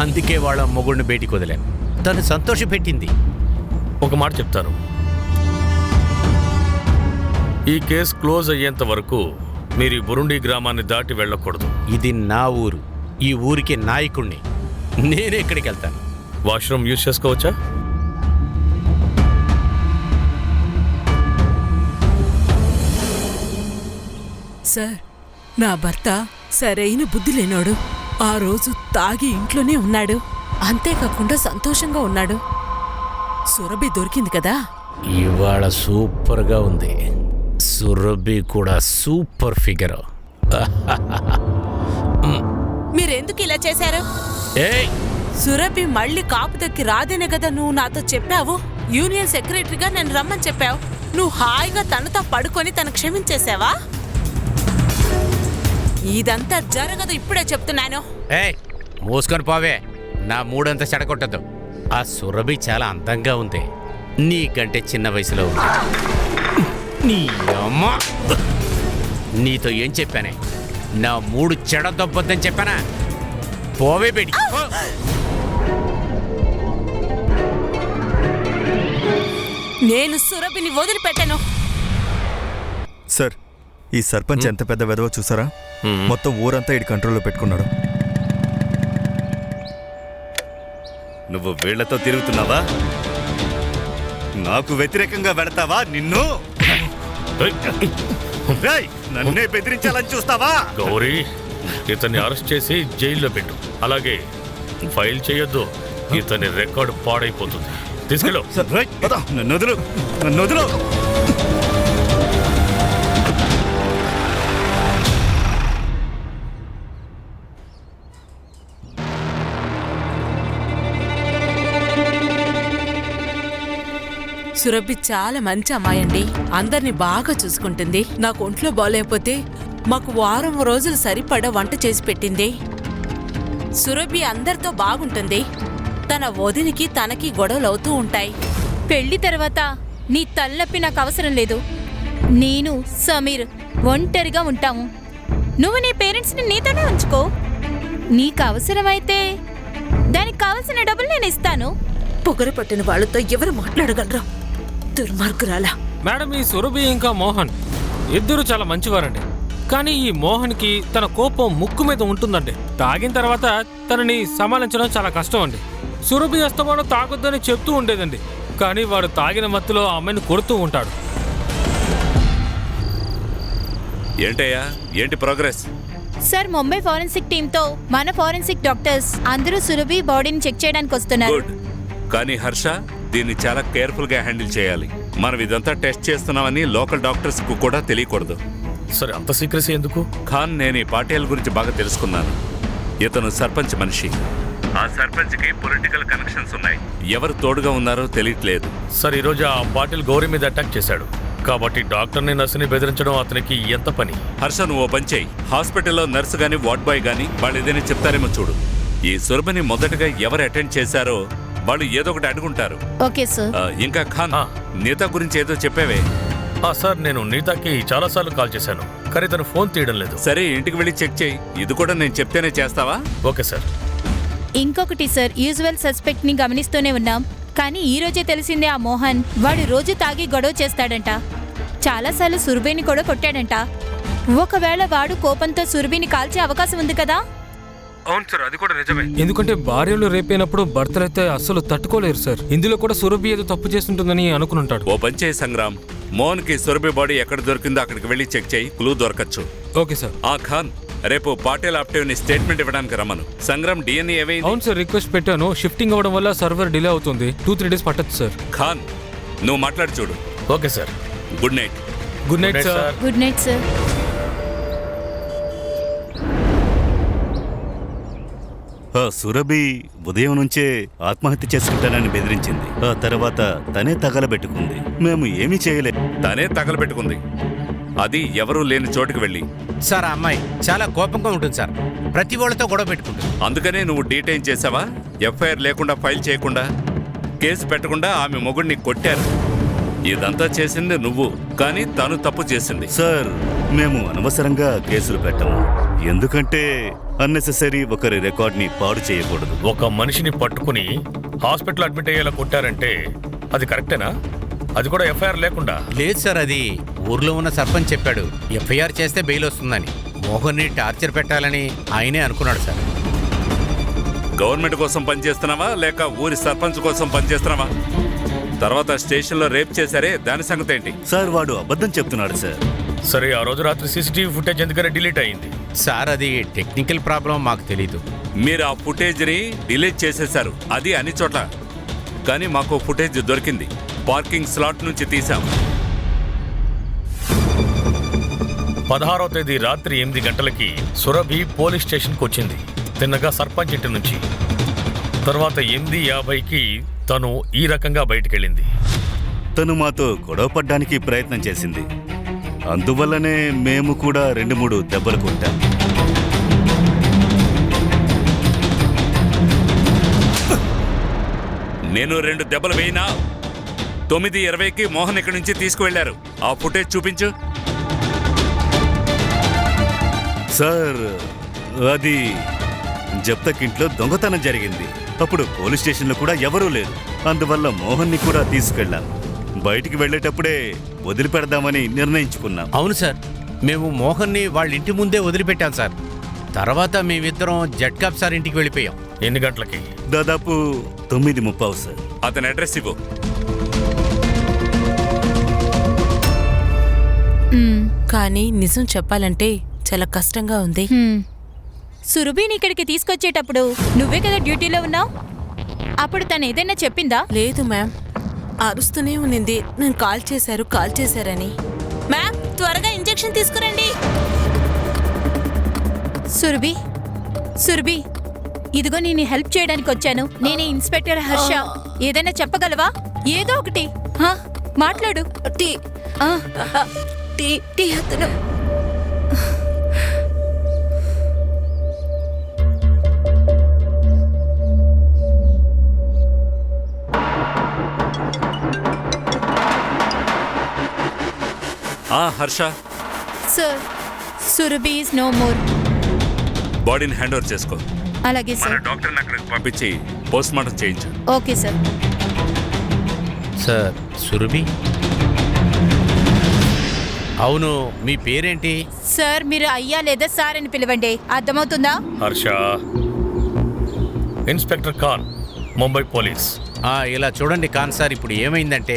అందుకే వాళ్ళ మొగుడిని బయటికి వదిలాను. తను సంతోషపెట్టింది. ఒక మాట చెప్తాను, ఈ కేసు క్లోజ్ అయ్యేంత వరకు మీరు ఈ బురుండి గ్రామాన్ని దాటి వెళ్ళకూడదు. ఇది నా ఊరు. ఈ ఊరికి నాయకుణ్ణి. నేనే ఎక్కడికి వెళ్తాను. వాష్రూమ్ యూజ్ చేసుకోవచ్చా? సార్, నా భర్త సరైన బుద్ధి లేనోడు. ఆ రోజు తాగి ఇంట్లోనే ఉన్నాడు. అంతేకాకుండా సంతోషంగా ఉన్నాడు. సురభి దొరికింది కదా? ఇవాళ సూపర్గా ఉంది. సురభి కూడా సూపర్ ఫిగర్. మీరెందుకు ఇలా చేశారు? ఏయ్, సురభి మళ్ళీ కాపు దక్కి రాదేనే కదా నువ్వు నాతో చెప్పావు. యూనియన్ సెక్రటరీగా నేను రమ్మని చెప్పావు. నువ్వు హాయిగా తనతో పడుకొని తను క్షమించేసావా? ఇదంతా జరగదు, ఇప్పుడే చెప్తున్నాను. ఏయ్, మూసుకొని పోవే. నా మూడంతా చెడగొట్టద్దు. ఆ సురభి చాలా అందంగా ఉంది. నీకంటే చిన్న వయసులో ఉంది. నీ అమ్మ, నీతో ఏం చెప్పానే? నా మూడు చెడదొబ్బొద్దని చెప్పానా? పోవే బేడి. నేను సురభిని వదిలిపెట్టాను. సార్, ఈ సర్పంచ్ ఎంత పెద్ద వెధవో చూసారా? మొత్తం ఊరంతా ఇడి కంట్రోల్లో పెట్టుకున్నాడు. నువ్వు వీళ్లతో తిరుగుతున్నావా? నాకు వ్యతిరేకంగా వెళతావా? నిన్ను రేయ్, నన్నే బెదిరించాలని చూస్తావా? గౌరీ, ఇతన్ని అరెస్ట్ చేసి జైల్లో పెట్టు. అలాగే ఫైల్ చేయొద్దు, ఇతని రికార్డు పాడైపోతుంది. తీసుకెళ్ళు. రేయ్, నన్ను వదులు, నన్ను వదులు. సురభి చాలా మంచి అమ్మాయి అండి. అందరినీ బాగా చూసుకుంటుంది. నాకు ఒంట్లో బాగాలేకపోతే మాకు వారం రోజులు సరిపడా వంట చేసి పెట్టింది. సురభి అందరితో బాగుంటుంది. తన వదినికి తనకి గొడవలు అవుతూ ఉంటాయి. పెళ్లి తర్వాత నీ తలనొప్పి నాకు అవసరం లేదు. నేను సమీర్ ఒంటరిగా ఉంటాము. నువ్వు నీ పేరెంట్స్ని నీతోనే ఉంచుకో. నీకు అవసరమైతే దానికి కావలసిన డబ్బులు నేను ఇస్తాను. పొగరు పట్టిన వాళ్ళతో ఎవరు మాట్లాడగలరా? దుర్మార్గురాలా. మేడం, ఈ సురభి ఇంకా మోహన్ ఇద్దరు చాలా మంచివారండి. కానీ ఈ మోహన్కి తన కోపం ముక్కు మీద ఉంటుందండి. తాగిన తర్వాత తనని సమాలించడం చాలా కష్టం అండి. సురభి అస్తమానం తాగొద్దని చెప్తూ ఉండేదండి. కానీ వాడు తాగిన మత్తులో ఆ అమ్మాయిని కొడుతూ ఉంటాడు. ఏంటయ్యా, ఏంటి ప్రోగ్రెస్? సార్, ముంబై ఫారెన్సిక్ టీంతో మన ఫారెన్సిక్ డాక్టర్స్ అందరూ సురభి బాడీని చెక్ చేయడానికి వస్తున్నారు. గుడ్. కానీ హర్ష, దీన్ని చాలా కేర్ఫుల్ గా హ్యాండిల్ చేయాలి. మనం ఇదంతా టెస్ట్ చేస్తున్నామని లోకల్ డాక్టర్స్ కు కూడా తెలియకూడదు. సరే, అంత సీక్రెసీ ఎందుకు? ఖాన్, నేను ఈ పాటిల్ గురించి బాగా తెలుసుకున్నాను. ఇతను సర్పంచ్ మనిషి. ఆ సర్పంచ్ కి పొలిటికల్ కనెక్షన్స్ ఉన్నాయి. ఎవరు తోడుగా ఉన్నారో తెలియట్లేదు. సార్, ఈరోజు ఆ పాటిల్ గౌరీ మీద అటాక్ చేశాడు కాబట్టి డాక్టర్ని నర్సుని బెదిరించడం అతనికి ఎంత పని? హర్ష, నువ్వు పని చేయి. హాస్పిటల్లో నర్సు గాని వార్డ్ బాయ్ గాని వాళ్ళు ఏదైనా చెప్తారేమో చూడు. ఈ సురభిని మొదటగా ఎవరు అటెండ్ చేశారో వాళ్ళు ఏదో ఒకటి అడుగుంటారు. Okay sir. ఇంకా ఖాన్, నీతా గురించి ఏదో చెప్పేవే. సార్, నేను నీతాకి చాలాసార్లు కాల్ చేశాను కానీ తను ఫోన్ తీయడం లేదు. సరే, ఇంటికి వెళ్ళి చెక్ చేయి. ఇది కూడా నేను చెప్తేనే చేస్తావా? Okay sir. ఇంకొకటి సార్, యూజువల్ సస్పెక్ట్ ని గమనిస్తూనే ఉన్నాం. కానీ ఈ రోజే తెలిసిందే ఆ మోహన్ వాడు రోజు తాగి గొడవ చేస్తాడంట. చాలాసార్లు సురభిని కూడా కొట్టాడంట. ఒకవేళ వాడు కోపంతో సురభిని కాల్చే అవకాశం ఉంది కదా? అవును సార్, అది కూడా నిజమే. ఎందుకంటే భార్యలు రేపైనప్పుడు భర్తలైతే అస్సలు తట్టుకోలేరు సార్. ఇందులో కూడా సురభి ఏదో తప్పు చేస్తుంటుందని అనుకుంటాడు. ఓ పని చేయి సంగ్రామ్, మోహన్ కి సురభి బాడీ ఎక్కడ దొరికిందో అక్కడికి వెళ్ళి చెక్ చేయి. క్లూ దొరకచ్చు. Okay sir. ఖాన్, రేపు పాటిల్ ఆప్టివ్ ని స్టేట్మెంట్ ఇవ్వడానికి రమ్మను. సంగ్రామ్, డిఎన్ఏ ఏవైంది? అవును సార్, రిక్వెస్ట్ పెట్టాను. షిఫ్టింగ్ అవ్వడం వల్ల సర్వర్ డిలే అవుతుంది. 2-3 డేస్ పట్టచ్చు సార్. ఖాన్, నువ్వు మాట్లాడి చూడు. Okay sir. Good night. Good night sir. Good night sir. Surabhi ఉదయం నుంచే ఆత్మహత్య చేసుకుంటానని బెదిరించింది. ఆ తర్వాత తనే తగలబెట్టుకుంది. మేము ఏమీ చేయలేదు. తనే తగలబెట్టుకుంది, అది ఎవరూ లేని చోటుకు వెళ్ళి. సార్, ఆ అమ్మాయి చాలా కోపంగా ఉంటుంది సార్. ప్రతి వాళ్ళతో గొడవ పెట్టుకుంటుంది. అందుకనే నువ్వు డీటైన్ చేసావా? ఎఫ్ఐఆర్ లేకుండా, ఫైల్ చేయకుండా, కేసు పెట్టకుండా ఆమె మొగుడిని కొట్టారు. ఇదంతా చేసింది నువ్వు, కానీ తను తప్పు చేసింది. సార్, మేము అనవసరంగా కేసులు పెట్టము. ఎందుకంటే అన్నెసెసరీ ఒకరి రికార్డ్ని పాడు చేయకూడదు. ఒక మనిషిని పట్టుకుని హాస్పిటల్ అడ్మిట్ అయ్యేలా కొట్టారంటే అది కరెక్టేనా? అది కూడా ఎఫ్ఐఆర్ లేకుండా? లేదు సార్, అది ఊర్లో ఉన్న సర్పంచ్ చెప్పాడు. ఎఫ్ఐఆర్ చేస్తే బెయిల్ వస్తుందని. మోహన్ని టార్చర్ పెట్టాలని ఆయనే అనుకున్నాడు సార్. గవర్నమెంట్ కోసం పనిచేస్తున్నావా లేక ఊరి సర్పంచ్ కోసం పనిచేస్తున్నావా? తర్వాత స్టేషన్లో రేప్ చేశారే, దాని సంగతి ఏంటి? సార్, వాడు అబద్ధం చెప్తున్నాడు సార్. సరే, ఆ రోజు రాత్రి సీసీటీవీ ఫుటేజ్ ఎందుకని డిలీట్ అయింది? సార్, అది టెక్నికల్ ప్రాబ్లం, మాకు తెలీదు. మీరు ఆ ఫుటేజ్ని డిలీట్ చేసేశారు. అది అన్ని చోట్ల. కానీ మాకు ఫుటేజ్ దొరికింది. పార్కింగ్ స్లాట్ నుంచి తీసాం. 16వ తేదీ రాత్రి 8 గంటలకి సురభి పోలీస్ స్టేషన్కి వచ్చింది, తిన్నగా సర్పంచ్ ఇంటి నుంచి. తర్వాత 8:50కి తను ఈ రకంగా బయటికెళ్ళింది. తను మాతో గొడవ పడ్డానికి ప్రయత్నం చేసింది. అందువల్లనే మేము కూడా 2-3 దెబ్బలు కొట్టాం. నేను 2 దెబ్బలు వేయినా 9:20కి మోహన్ ఇక్కడి నుంచి తీసుకువెళ్లారు. ఆ ఫుటేజ్ చూపించు. సార్, అది జప్తకింట్లో దొంగతనం జరిగింది. అప్పుడు పోలీస్ స్టేషన్లో కూడా ఎవరూ లేరు. అందువల్ల మోహన్ని కూడా తీసుకెళ్ళాం. బయటికి వెళ్ళేటప్పుడే వదిలిపెడదామని నిర్ణయించుకున్నాం. అవును సార్, మేము మోహన్ని వాళ్ళ ఇంటి ముందే వదిలిపెట్టాం సార్. తర్వాత మేమిద్దరం జట్కాప్ సార్ ఇంటికి వెళ్ళిపోయాం. ఎన్ని గంటలకి? దాదాపు 9:30 సార్. అతని అడ్రస్ ఇవ్వు. కానీ నిజం చెప్పాలంటే చాలా కష్టంగా ఉంది. సురభిని ఇక్కడికి తీసుకొచ్చేటప్పుడు నువ్వే కదా డ్యూటీలో ఉన్నావు. అప్పుడు తను ఏదైనా చెప్పిందా? లేదు మ్యామ్, అరుస్తూనే ఉన్నింది నేను కాల్ చేశారని. మ్యామ్, త్వరగా ఇంజెక్షన్ తీసుకురండి. సురభి, ఇదిగో నేను హెల్ప్ చేయడానికి వచ్చాను. నేనే ఇన్స్పెక్టర్ హర్ష. ఏదైనా చెప్పగలవా? ఏదో ఒకటి మాట్లాడు. అతను Harsha, sir, Surabhi is no more. బాడీని హ్యాండ్ ఓవర్ చేసుకో. అలాగే సార్. డాక్టర్ని అక్కడికి పంపించి పోస్ట్ మార్టం చేయించు. Okay sir. సార్, సురభి? అవును, మీ పేరేంటి? సార్, మీరు అయ్యా లేదా సార్ అని పిలవండి, అర్థమవుతుందా? Harsha, inspector Khan, Mumbai police. ఇలా చూడండి ఖాన్ సార్, ఇప్పుడు ఏమైందంటే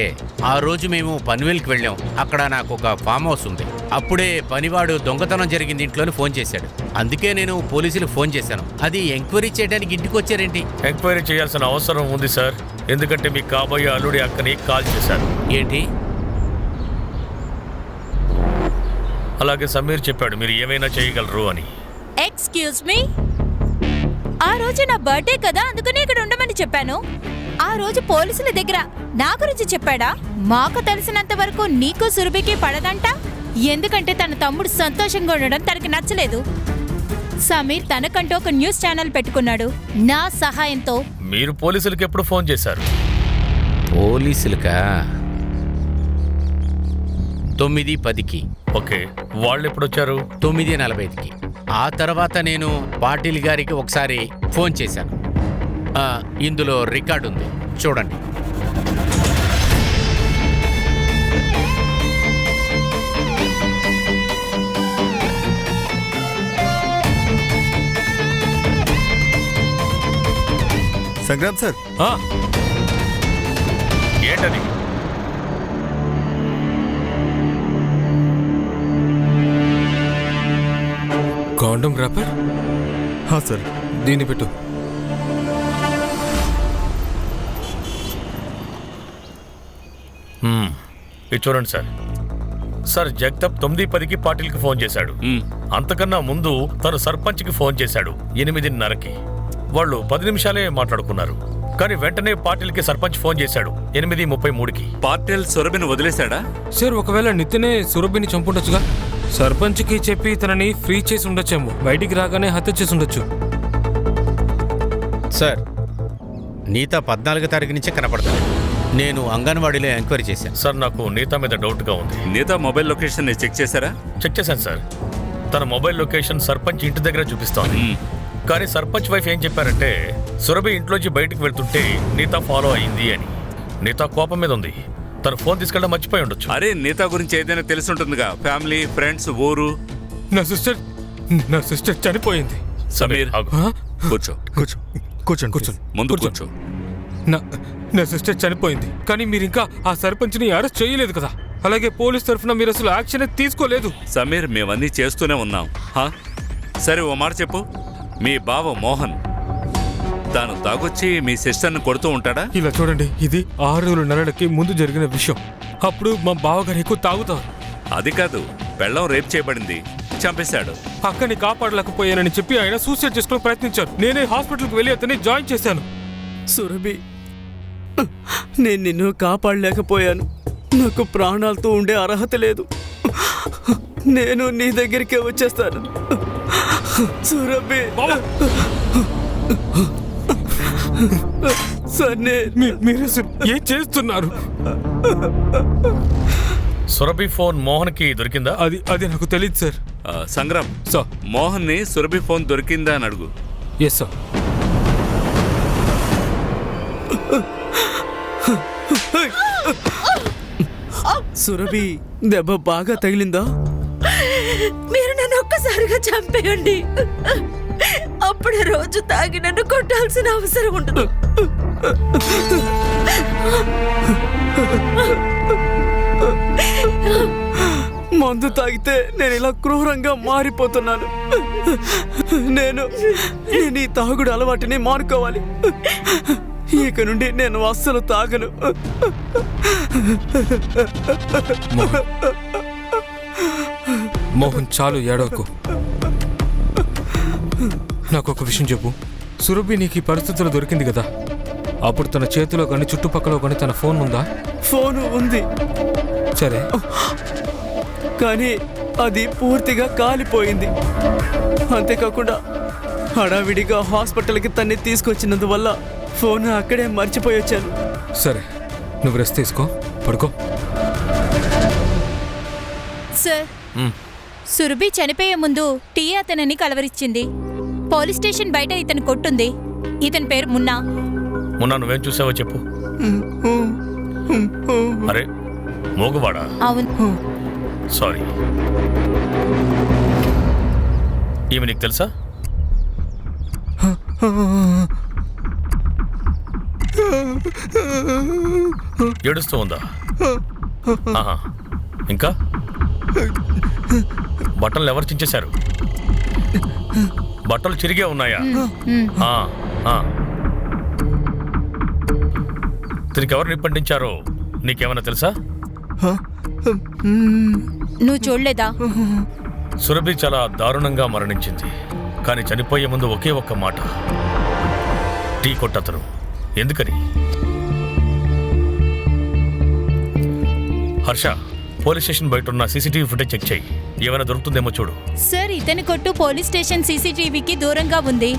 ఆ రోజు మేము పన్వేల్కి వెళ్ళాం. అక్కడ నాకు ఒక ఫామ్ హౌస్ ఉంది. అప్పుడే పనివాడు దొంగతనం జరిగింది ఇంట్లోని ఫోన్ చేశాడు. అందుకే నేను పోలీసులకు ఫోన్ చేశాను. అది ఎంక్వైరీ చేయడానికి ఇంటికి వచ్చారేంటి? ఎంక్వైరీ చేయాల్సిన అవసరం ఉంది సార్, ఎందుకంటే మీ కాబోయే అల్లుడి అక్కని కాల్ చేశారు. ఏంటి? అలాగే సమీర్ చెప్పాడు మీరు ఏమైనా చేయగలరు అని. ఎక్స్క్యూజ్ మీ, ఆ రోజు నా బర్త్డే కదా, అందుకని ఇక్కడ ఉండమని చెప్పాను. ఆ రోజు పోలీసుల దగ్గర నా గురించి చెప్పాడా? మాకు తెలిసినంత వరకు నీకు సురభికి పడదంట. ఎందుకంటే తన తమ్ముడు సంతోషంగా ఉండడం తనకి నచ్చలేదు. సమీర్ తనకంటూ ఒక న్యూస్ ఛానల్ పెట్టుకున్నాడు నా సహాయంతో. మీరు పోలీసులకు ఎప్పుడు ఫోన్ చేశారు? పోలీసులకా? 9:10కి. ఓకే, వాళ్ళు ఎప్పుడు వచ్చారు? 9:45కి. ఆ తర్వాత నేను పాటిల్ గారికి ఒకసారి ఫోన్ చేశాను. ఇందులో రికార్డు ఉంది, చూడండి. సంగ్రామ్ సార్, ఏంటది? Condom wrapper? సార్, దీన్ని పెట్టు. ఇది చూడండి సార్. సార్, జగదప్ 9:10కి పాటిల్కి ఫోన్ చేశాడు. అంతకన్నా ముందు తను సర్పంచ్కి ఫోన్ చేశాడు 8:30కి. వాళ్ళు 10 నిమిషాలే మాట్లాడుకున్నారు. కానీ వెంటనే పాటిల్కి సర్పంచ్ ఫోన్ చేశాడు 8:33కి. పాటిల్ సురభిని వదిలేశాడా? సార్, ఒకవేళ నితినే సురభిని చంపుండొచ్చుగా. సర్పంచ్కి చెప్పి తనని ఫ్రీ చేసి ఉండొచ్చేమో. బయటికి రాగానే హత్య చేసి ఉండొచ్చు. సార్, నీతా 14వ తారీఖు నుంచే కనపడతాను. నేను అంగన్వాడీలో ఎంక్వైరీ చేశాను. సార్, నాకు నీతా మీద డౌట్గా ఉంది. నీతా మొబైల్ లొకేషన్ చెక్ చేశారా? చెక్ చేశాను సార్. తన మొబైల్ లొకేషన్ సర్పంచ్ ఇంటి దగ్గర చూపిస్తోంది. కానీ సర్పంచ్ వైఫ్ ఏం చెప్పారంటే సురభి ఇంట్లోంచి బయటకు వెళ్తుంటే నీతా ఫాలో అయింది అని. నీతా కోపం మీద ఉంది. తను ఫోన్ తీసుకెళ్ళడం మర్చిపోయి ఉండొచ్చు. అరే, నీతా గురించి ఏదైనా తెలిసి ఉంటుందిగా. ఫ్యామిలీ, ఫ్రెండ్స్, ఊరు. నా సిస్టర్ చనిపోయింది. సమీర్, కూర్చో. కూర్చోండి. ముందు కూర్చో. నా సిస్టర్ చనిపోయింది, కానీ మీరు ఇంకా ఆ సర్పంచ్ని అరెస్ట్ చేయలేదు కదా. అలాగే పోలీస్ తరఫున మీరు అసలు యాక్షన్ తీసుకోలేదు. సమీర్, మేమన్నీ చేస్తూనే ఉన్నాం. సరే, ఓ మాట చెప్పు. మీ బావ మోహన్ తాను తాగొచ్చి మీ సిస్టర్ని కొడుతూ ఉంటాడా? ఇలా చూడండి, ఇది 6 నెలలకి ముందు జరిగిన విషయం. అప్పుడు మా బావగారు ఎక్కువ తాగుతారు. అది కాదు, పెళ్ళం రేప్ చేయబడింది, చంపేశాడు. అక్కని కాపాడలేకపోయానని చెప్పి ఆయన సూసైడ్ చేసుకుని ప్రయత్నించారు. నేనే హాస్పిటల్కి వెళ్ళి అతన్ని జాయిన్ చేశాను. సురభి, నేను నిన్ను కాపాడలేకపోయాను. నాకు ప్రాణాలతో ఉండే అర్హత లేదు. నేను నీ దగ్గరికే వచ్చేస్తాను. సురభి, సరే మీరు అసలు ఏం చేస్తున్నారు? సురభి ఫోన్ మోహన్కి దొరికిందా? అది నాకు తెలియదు సార్. సంగ్రామ్, సార్, మోహన్ని సురభి ఫోన్ దొరికిందా అని అడుగు. Yes sir. సురభి, దెబ్బ బాగా తగిలిందా? మీరు నన్ను ఒక్కసారిగా చంపేయండి. అప్పుడే రోజు తాగి నన్ను కొట్టాల్సిన అవసరం ఉండదు. మందు తాగితే నేను ఇలా క్రూరంగా మారిపోతున్నాను. నేను ఈ తాగుడు అలవాటుని మానుకోవాలి. ఇక నుండి నేను అస్సలు తాగను. మోహన్, చాలు ఏడవకు. నాకు ఒక విషయం చెప్పు. సురభి నీకు ఈ పరిస్థితుల్లో దొరికింది కదా, అప్పుడు తన చేతిలో కానీ చుట్టుపక్కల కానీ తన ఫోన్ ఉందా? ఫోను ఉంది, సరే, కానీ అది పూర్తిగా కాలిపోయింది. అంతేకాకుండా హడావిడిగా హాస్పిటల్కి తన్ని తీసుకొచ్చినందువల్ల ఫోన్ అక్కడే మర్చిపోయి వచ్చాను. సరే, నువ్వు రెస్ట్ తీసుకో, పడుకో. సార్, సురభి చనిపోయే ముందు టీ అతనని కలవరిచ్చింది. పోలీస్ స్టేషన్ బయట ఇతను కొట్టుంది. ఇతని పేరు మున్నా. మున్నా, నువ్వేం చూసావో చెప్పు. అరే, మోగవాడా? అవును. సారీ. ఈమె నీకు తెలుసా? ఏడుస్తూ ఉందా? ఆహా. ఇంకా బట్టలు ఎవరు చించేశారు? బట్టలు చిరిగే ఉన్నాయా? దీనికి ఎవరు నిప్పంటించారో నీకేమైనా తెలుసా? నువ్వు చూడలేదా? సురభి చాలా దారుణంగా మరణించింది. కానీ చనిపోయే ముందు ఒకే ఒక్క మాట, టీ కొట్టతను. ఎందుకని? హర్ష, పోలీస్ స్టేషన్ బయట ఉన్న సీసీటీవీ ఫుటేజ్ చెక్ చేయి. ఏమైనా దొరుకుతుందేమో చూడు. సార్, ఇతని కొట్టు పోలీస్ స్టేషన్ సీసీటీవీకి దూరంగా ఉంది.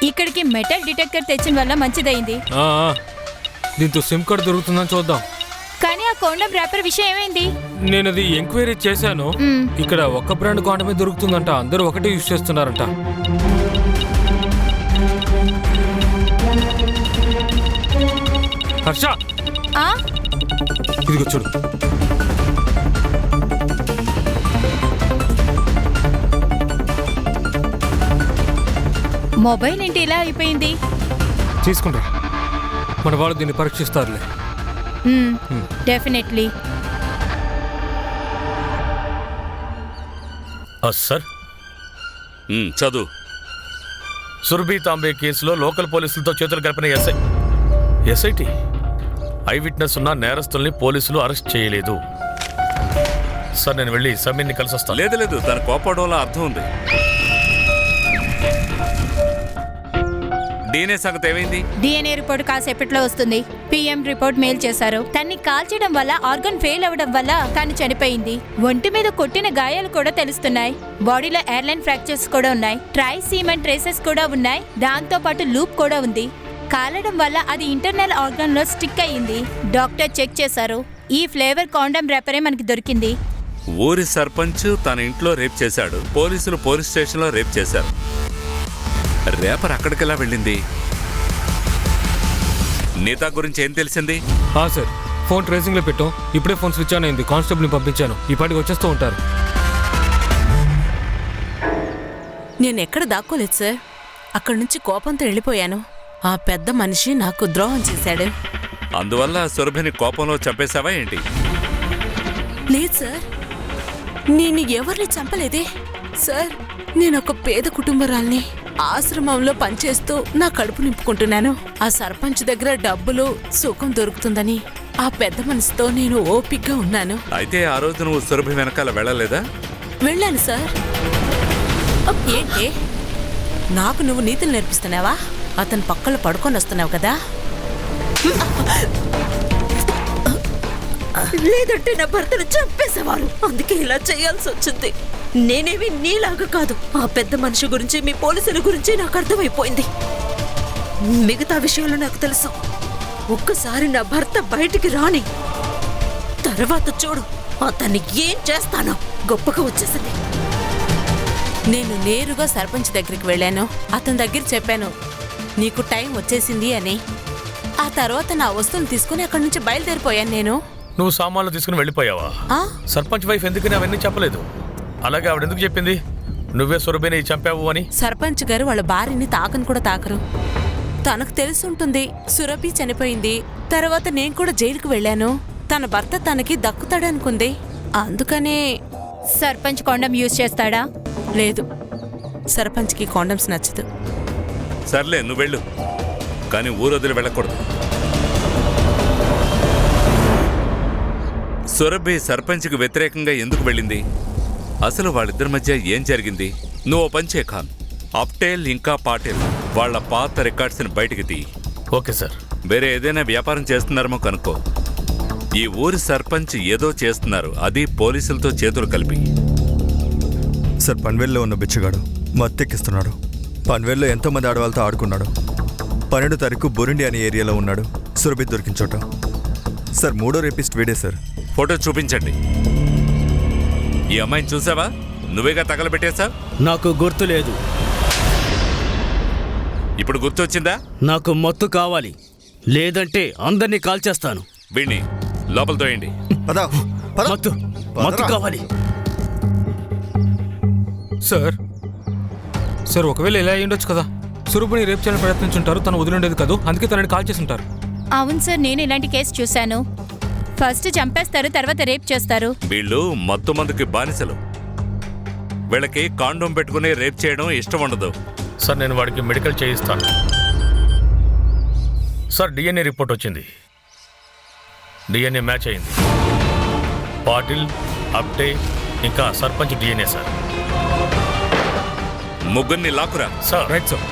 ఇక్కడికి మెటల్ డిటెక్టర్ తెచ్చిన వల్ల మంచిదైంది. దీంతో సిమ్ కార్డ్ దొరుకుతుందని చూద్దాం. కానీ ఆ కోండం ర్యాపర్ విషయం ఏమైంది? నేను అది ఎంక్వైరీ చేశాను. ఇక్కడ ఒక్క బ్రాండ్ కాండమే దొరుకుతుందంట. అందరూ ఒకటే యూజ్ చేస్తున్నారంట. హర్ష, ఇదిగో చూడు. మొబైల్ ఏంటి ఇలా అయిపోయింది? తీసుకుంటా, మన వాళ్ళు దీన్ని పరీక్షిస్తారులే. డెఫినెట్లీ. సార్, చదువు. సురభి తాంబే కేసులో లోకల్ పోలీసులతో చేతులు కలిపిన ఎస్ఐటి ఐ విట్నెస్ ఉన్న నేరస్తుల్ని పోలీసులు అరెస్ట్ చేయలేదు. సార్, నేను వెళ్ళి సమీర్ని కలిసి వస్తాను. లేదు, తన కోపడంలో అర్థం ఉంది. డిఎన్ఏ సంగతి ఏమైంది? డిఎన్ఏ రిపోర్ట్ కాసేపట్లో వస్తుంది. పిఎం రిపోర్ట్ మెయిల్ చేశారు. తన్ని కాల్చడం వల్ల ఆర్గన్ ఫెయిల్ అవ్వడం వల్ల తను చనిపోయింది. ఒంటి మీద కొట్టిన గాయాలు కూడా తెలుస్తున్నాయి. బాడీలో ఎయిర్లైన్ ఫ్రాక్చర్స్ కూడా ఉన్నాయి. ట్రైసీమన్ ట్రేసెస్ కూడా ఉన్నాయి. దాంతో పాటు లూప్ కూడా ఉంది. కాలడం వల్ల అది ఇంటర్నల్ ఆర్గన్ లో స్టిక్ అయ్యింది. డాక్టర్ చెక్ చేశారు. ఈ ఫ్లేవర్ కాండమ్ ర్యాపరే మనకి దొరికింది. ఊరి సర్పంచ్ తన ఇంట్లో రేప్ చేశాడు. పోలీసులు పోలీస్ స్టేషన్లో రేప్ చేశారు. రేపర్ అక్కడికెలా వెళ్ళింది? నీతా గురించి ఏం తెలిసింది? సార్, ఫోన్ ట్రేసింగ్ లో పెట్టాం. ఇప్పుడే ఫోన్ స్విచ్ ఆన్ అయింది. కానిస్టేబుల్ ని పంపించాను. ఈ పాటికి వచ్చేస్తూ ఉంటారు. నేనెక్కడ దాక్కోలేదు సార్. అక్కడి నుంచి కోపంతో వెళ్ళిపోయాను. ఆ పెద్ద మనిషి నాకు ద్రోహం చేశాడు. అందువల్ల సురభిని కోపంలో చంపేశావా ఏంటి? లేదు సార్, నేను ఎవరిని చంపలేదే. సార్, నేను ఒక పేద కుటుంబరాల్ని. ఆశ్రమంలో పనిచేస్తూ నా కడుపు నింపుకుంటున్నాను. ఆ సర్పంచ్ దగ్గర డబ్బులు, సుఖం దొరుకుతుందని ఆ పెద్ద మనసుతో నేను ఓపిగ్గా ఉన్నాను. అయితే ఆ రోజు నువ్వు సురభి వెనకాల వెళ్ళలేదా? వెళ్ళాను సార్. ఏంటి నాకు నువ్వు నీతులు నేర్పిస్తున్నావా? అతను పక్కన పడుకొని వస్తున్నావు కదా. లేదంటే నా భర్తను చంపేసేవారు. అందుకే ఇలా చేయాల్సి వచ్చింది. నేనేమి నీలాగా కాదు. ఆ పెద్ద మనిషి గురించి, మీ పోలీసుల గురించి నాకు అర్థమైపోయింది. మిగతా విషయాలు నాకు తెలుసు. ఒక్కసారి నా భర్త బయటికి రాని, తర్వాత చూడు అతన్ని ఏం చేస్తానో. గొప్పగా వచ్చేసింది. నేను నేరుగా సర్పంచ్ దగ్గరికి వెళ్ళాను. అతని దగ్గర చెప్పాను నీకు టైం వచ్చేసింది అని. ఆ తర్వాత నా వస్తువులు తీసుకుని అక్కడి నుంచి బయలుదేరిపోయాను నేను. నువ్వు సామాన్లు తీసుకుని వెళ్ళిపోయావా? ఆ? సర్పంచ్ వైఫ్ ఎందుకని అవన్నీ చెప్పలేదు? అలాగే ఆవిడెందుకు చెప్పింది నువ్వే సురభిని చంపావు అని? సర్పంచ్ గారు వాళ్ళ భార్యని తాకని కూడా తాకరు. తనకు తెలిసి ఉంటుంది సురభి చనిపోయింది. తర్వాత నేను కూడా జైలుకు వెళ్ళాను. తన భర్త తనకి దక్కుతాడనుకుంది. అందుకనే. సర్పంచ్ కొండం యూజ్ చేస్తాడా? లేదు, సర్పంచ్కి కాండమ్స్ నచ్చదు. సర్లే, నువ్వు వెళ్ళు, కానీ ఊరొదిలి వెళ్ళకూడదు. సురభి సర్పంచ్కి వ్యతిరేకంగా ఎందుకు వెళ్ళింది? అసలు వాళ్ళిద్దరి మధ్య ఏం జరిగింది? నువ్వు ఓ పంచే ఖాన్, అప్టేల్ ఇంకా పాటేల్ వాళ్ళ పాత రికార్డ్స్ని బయటికి తీ. Okay sir. వేరే ఏదైనా వ్యాపారం చేస్తున్నారేమో కనుక్కో. ఈ ఊరి సర్పంచ్ ఏదో చేస్తున్నారు, అది పోలీసులతో చేతులు కలిపి. సార్, పన్వేల్లో ఉన్న బిచ్చగాడు మత్తెక్కిస్తున్నాడు. పన్వేల్లో ఎంతోమంది ఆడవాళ్ళతో ఆడుకున్నాడు. 12వ తారీఖు బురుండి అనే ఏరియాలో ఉన్నాడు. సురభి దొరికిన చోట. సార్, 3వ రేపిస్ట్ వీడే సార్. ఫోటో చూపించండి. ఈ అమ్మాయిని చూసావా? నువ్వేగా తగలబెట్టేశా? నాకు గుర్తు లేదు. ఇప్పుడు గుర్తొచ్చిందా? నాకు మత్తు కావాలి, లేదంటే అందరినీ కాల్చేస్తాను. వీణ్ణి లోపల తోయండి. పదా మత్తు మత్తు కావాలి. సార్ సార్, ఒకవేళ ఇలా అయ్యి ఉండొచ్చు కదా. సురభిని రేపు చేయాలని ప్రయత్నించుంటారు. తను వదిలిండేది కాదు, అందుకే తనని కాల్ చేసి ఉంటారు. అవును సార్, నేను ఇలాంటి కేసు చూశాను. ఫస్ట్ చంపేస్తారు, తర్వాత రేప్ చేస్తారు. వీళ్ళు మత్తు మందుకి బానిసలు. వీళ్ళకి కాండోమ్ పెట్టుకుని రేప్ చేయడం ఇష్టం ఉండదు. సార్, నేను వాడికి మెడికల్ చేయిస్తాను. సార్, డిఎన్ఏ రిపోర్ట్ వచ్చింది. డిఎన్ఏ మ్యాచ్ అయింది. పాటిల్, అప్టే ఇంకా సర్పంచ్ డిఎన్ఏ సార్. ముగ్గురిని లాకురా. Sir, right sir.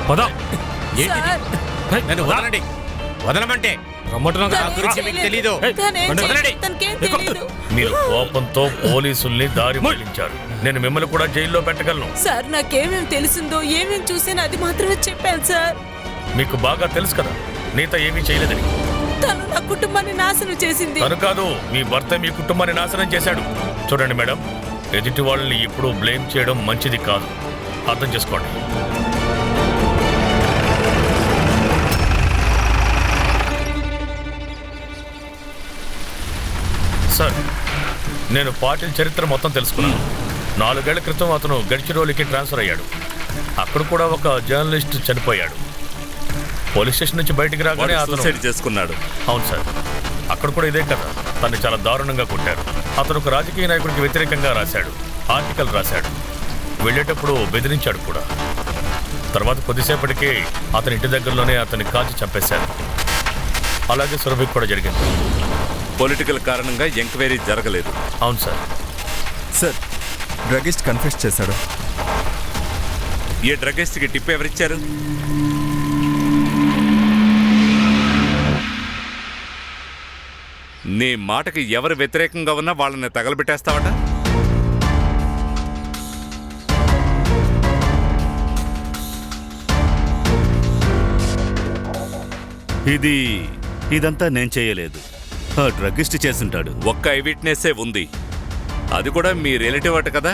పదా. నన్ను వదలండి. వదలమంటే రమ్మంటున్నా నా గురించి మీకు తెలీదు. వదలండి. మీరు కోపంతో పోలీసుల్ని దారి మళ్లించారు. నేను మిమ్మల్ని కూడా జైల్లో పెట్టగలను. సార్, నాకేమేం తెలిసిందో, ఏమేం చూసానో అది మాత్రమే చెప్పాను సార్. మీకు బాగా తెలుసు కదా నీత ఏమీ చేయలేదని. తను నా కుటుంబాన్ని నాశనం చేసింది. తను కాదు, మీ భర్త మీ కుటుంబాన్ని నాశనం చేశాడు. చూడండి మేడం, ఎదుటి వాళ్ళని ఎప్పుడూ బ్లేమ్ చేయడం మంచిది కాదు. అర్థం చేసుకోండి. సార్, నేను పాటిల్ చరిత్ర మొత్తం తెలుసుకున్నాను. 4 ఏళ్ల క్రితం అతను గడ్చిరోలికి ట్రాన్స్ఫర్ అయ్యాడు. అక్కడ కూడా ఒక జర్నలిస్ట్ చనిపోయాడు. పోలీస్ స్టేషన్ నుంచి బయటికి రాగానే అతను సూసైడ్ చేసుకున్నాడు. అవును సార్, అక్కడ కూడా ఇదే కదా. తను చాలా దారుణంగా కొట్టారు. అతను ఒక రాజకీయ నాయకుడికి వ్యతిరేకంగా రాశాడు, ఆర్టికల్ రాశాడు. వెళ్ళేటప్పుడు బెదిరించాడు కూడా. తర్వాత కొద్దిసేపటికి అతని ఇంటి దగ్గరలోనే అతన్ని కాల్చి చంపేశారు. అలాగే సురభికి కూడా జరిగింది. పొలిటికల్ కారణంగా ఎంక్వైరీ జరగలేదు. అవును సార్. సార్, డ్రగిస్ట్ కన్ఫెస్ చేశాడు. ఈ డ్రగిస్ట్కి టిప్ ఎవరిచ్చారు? నీ మాటకి ఎవరు వ్యతిరేకంగా ఉన్నా వాళ్ళని తగలబెట్టేస్తావట. ఇదంతా నేను చేయలేదు. ఆ డ్రగ్గిస్ట్ చేసుంటాడు. ఒక్క ఐ విట్నెస్సే ఉంది, అది కూడా మీ రిలేటివ్ అట కదా.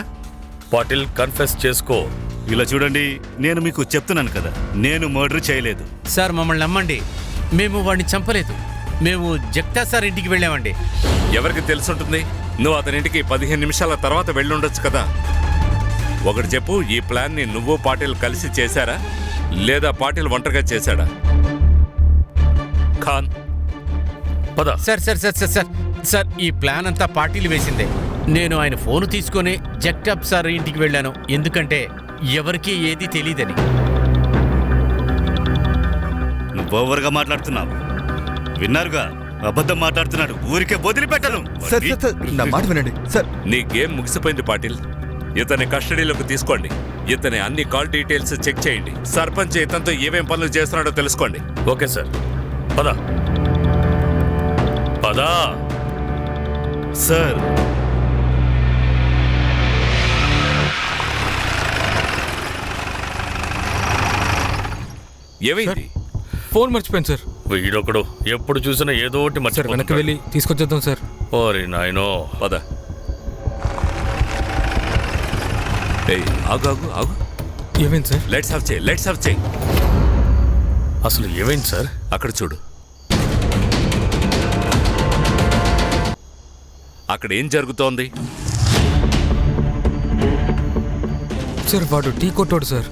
పాటిల్, కన్ఫెస్ చేసుకో. ఇలా చూడండి, నేను మీకు చెప్తున్నాను కదా, నేను మర్డర్ చేయలేదు. సార్, మమ్మల్ని నమ్మండి. మేము వాడిని చంపలేదు. మేము జగతా సార్ ఇంటికి వెళ్ళామండి. ఎవరికి తెలుసుంటుంది? నువ్వు అతని ఇంటికి 15 నిమిషాల తర్వాత వెళ్ళుండొచ్చు కదా. ఒకటి చెప్పు, ఈ ప్లాన్ని నువ్వు పాటిల్ కలిసి చేశారా, లేదా పాటిల్ ఒంటరిగా చేశాడా? ఖాన్, పద. Sir sir sir sir sir sir ఈ ప్లాన్ అంతా పార్టీలు వేసిందే. నేను ఆయన ఫోన్ తీసుకొని జగతాప్ సార్ ఇంటికి వెళ్ళాను, ఎందుకంటే ఎవరికీ ఏది తెలియదని. నువ్వు ఓవర్గా మాట్లాడుతున్నావు. విన్నారుగా, అబద్ధం మాట్లాడుతున్నాడు. ఊరికే వదిలిపెట్టను. సార్ సార్ సార్ నా మాట వినండి సార్. నీ గేమ్ ముగిసిపోయింది పాటిల్. ఇతని కస్టడీలోకి తీసుకోండి. ఇతని అన్ని కాల్ డీటెయిల్స్ చెక్ చేయండి. సర్పంచ్ ఇతనితో ఏమేం పనులు చేస్తున్నాడో తెలుసుకోండి. ఓకే సార్, పద పద. సార్ ఏమైంది? ఫోన్ మర్చిపోయాను సార్. వీడొకడు ఎప్పుడు చూసినా ఏదో ఒకటి సార్ వెనక్కి వెళ్ళి తీసుకొచ్చేద్దాం సార్. ఓరి నాయనో. పద. ఏయ్, ఆగు ఆగు ఆగు. ఏమైంది సార్? లైట్స్ ఆఫ్ చేయి, లైట్స్ ఆఫ్ చేయి. అసలు ఏమైంది సార్? అక్కడ చూడు. అక్కడ ఏం జరుగుతోంది? సార్ వాడు టీ కొట్టాడు సార్.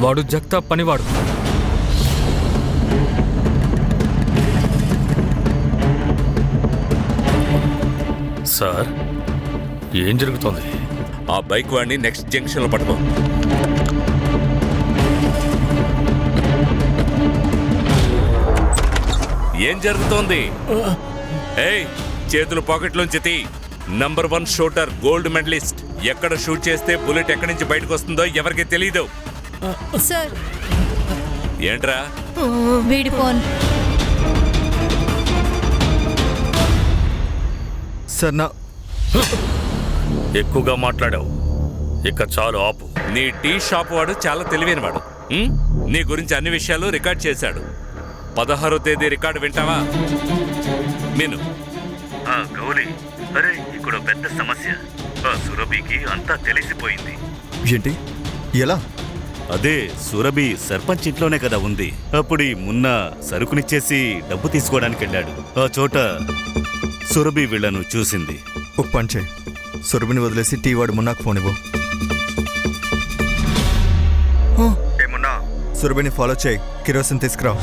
వాడు జగతాప్ పనివాడు. సార్ ఏం జరుగుతోంది? ఆ బైక్ వాడిని నెక్స్ట్ జంక్షన్లో పట్టుకో. ఏం జరుగుతోంది? ఏయ్, చేతులు పాకెట్లోంచి తీ. Number 1 shooter, gold medalist. ఎక్కడ షూట్ చేస్తే బుల్లెట్ ఎక్కడి నుంచి బయటకు వస్తుందో ఎవరికి తెలీదు. సార్ ఏంట్రా? వీడి ఫోన్. సార్ నా ఎక్కువగా మాట్లాడావు, ఇక చాలు ఆపు. నీ టీ షాప్ వాడు చాలా తెలివైనవాడు. నీ గురించి అన్ని విషయాలు రికార్డ్ చేశాడు. 16వ తేదీ రికార్డు వింటావా? విను. గౌరీ, అరే ఇక్కడ పెద్ద సమస్య. సురభికి అంతా తెలిసిపోయింది. ఏంటి? ఎలా? అదే, సురభి సర్పంచ్ ఇంట్లోనే కదా ఉంది. అప్పుడు ఈ మున్నా సరుకునిచ్చేసి డబ్బు తీసుకోవడానికి వెళ్ళాడు. ఆ చోట సురభి వీళ్లను చూసింది. ఒక పని చేయి, సురభిని వదిలేసి టీ వాడు మున్నాకు ఫోన్ ఇవ్వు. ఏమున్నా సురభిని ఫాలో చేయి, కిరోసిన్ తీసుకురా.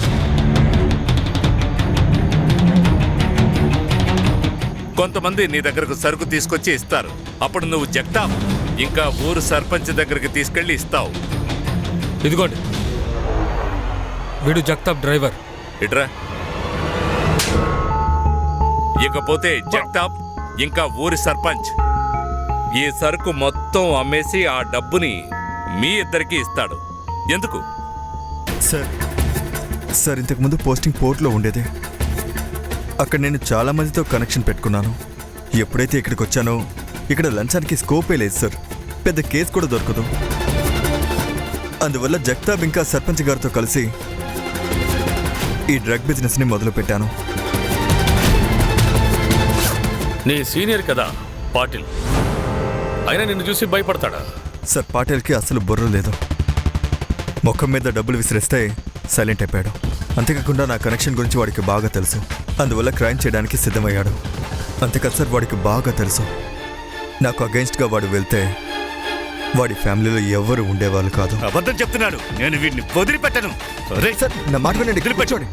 కొంతమంది నీ దగ్గరకు సరుకు తీసుకొచ్చి ఇస్తారు. అప్పుడు నువ్వు జగతాప్ ఇంకా ఊరు సర్పంచ్ దగ్గరికి తీసుకెళ్లి ఇస్తావు. ఇదిగోండి, వీడు జగతాప్ డ్రైవర్. ఇట్రా. ఇకపోతే జగతాప్ ఇంకా ఊరి సర్పంచ్ ఈ సరుకు మొత్తం అమ్మేసి ఆ డబ్బుని మీ ఇద్దరికి ఇస్తాడు. ఎందుకు? సార్ సార్ ఇంతకుముందు పోస్టింగ్ పోర్ట్లో ఉండేది. అక్కడ నేను చాలా మందితో కనెక్షన్ పెట్టుకున్నాను. ఎప్పుడైతే ఇక్కడికి వచ్చానో ఇక్కడ లంచానికి స్కోపే లేదు సార్. పెద్ద కేసు కూడా దొరకదు. అందువల్ల జగతాప్ ఇంకా సర్పంచ్ గారితో కలిసి ఈ డ్రగ్ బిజినెస్ని మొదలుపెట్టాను. నీ సీనియర్ కదా పాటిల్, అయినా నిన్ను చూసి భయపడతాడా? సార్ పాటిల్కి అసలు బుర్ర లేదు. ముఖం మీద డబ్బులు విసిరేస్తే సైలెంట్ అయిపోయాడు. అంతేకాకుండా నా కనెక్షన్ గురించి వాడికి బాగా తెలుసు. అందువల్ల క్రైమ్ చేయడానికి సిద్ధమయ్యాడు. అంతేకాదు సార్, వాడికి బాగా తెలుసు నాకు అగెయిన్స్ట్గా వాడు వెళ్తే వాడి ఫ్యామిలీలో ఎవరు ఉండేవాళ్ళు కాదు. అబద్ధం చెప్తున్నాడు. నేను వీడిని వదిలిపెట్టను. సార్ నా మాట వినండి, కూర్చోండి.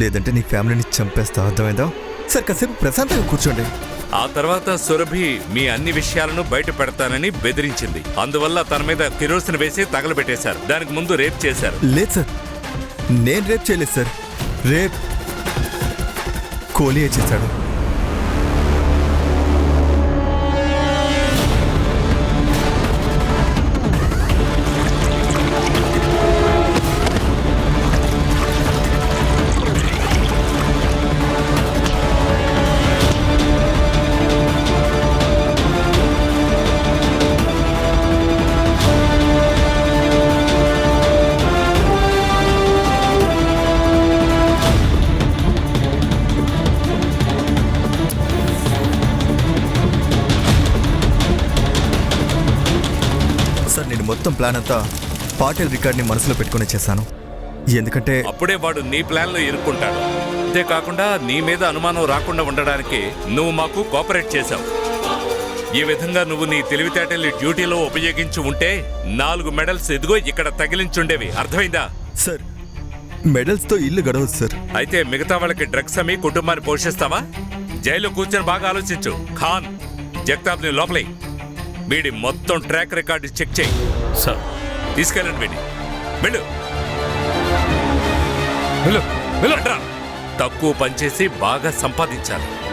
లేదంటే నీ ఫ్యామిలీని చంపేస్తా, అర్థమైందా? సార్ కాసేపు ప్రశాంతంగా కూర్చోండి. ఆ తర్వాత సురభి మీ అన్ని విషయాలను బయట పెడతానని బెదిరించింది. అందువల్ల తన మీద కిరోసిన్ వేసి తగలబెట్టేశారు. దానికి ముందు రేప్ చేశారు. లేదు సార్, నేను రేప్ చేయలేదు సార్. రేప్ కోహ్లీయే చేశాడు. మొత్తం ప్లాన్ అంతా పాటిల్ రికార్డ్ని మనసులో పెట్టుకుని చేశాను. ఎందుకంటే అప్పుడే వాడు నీ ప్లాన్లో ఇరుక్కుంటాడు. అంతేకాకుండా నీ మీద అనుమానం రాకుండా ఉండడానికి నువ్వు మాకు కోఆపరేట్ చేశావు. ఈ విధంగా నువ్వు నీ తెలివితేటల్ని డ్యూటీలో ఉపయోగించి ఉంటే 4 మెడల్స్ ఎదుగో ఇక్కడ తగిలించుండేవి. అర్థమైందా? సార్ మెడల్స్తో ఇల్లు గడవదు సార్. అయితే మిగతా వాళ్ళకి డ్రగ్స్ అమ్మి కుటుంబాన్ని పోషిస్తావా? జైల్లో కూర్చొని బాగా ఆలోచించు. ఖాన్, జగతాప్ ని లోపలే. వీడి మొత్తం ట్రాక్ రికార్డు చెక్ చేయి. సార్ తీసుకెళ్ళండి వీడి. వెళ్ళు. వెళ్ళు వెళ్ళు. తక్కువ పనిచేసి బాగా సంపాదించాలి.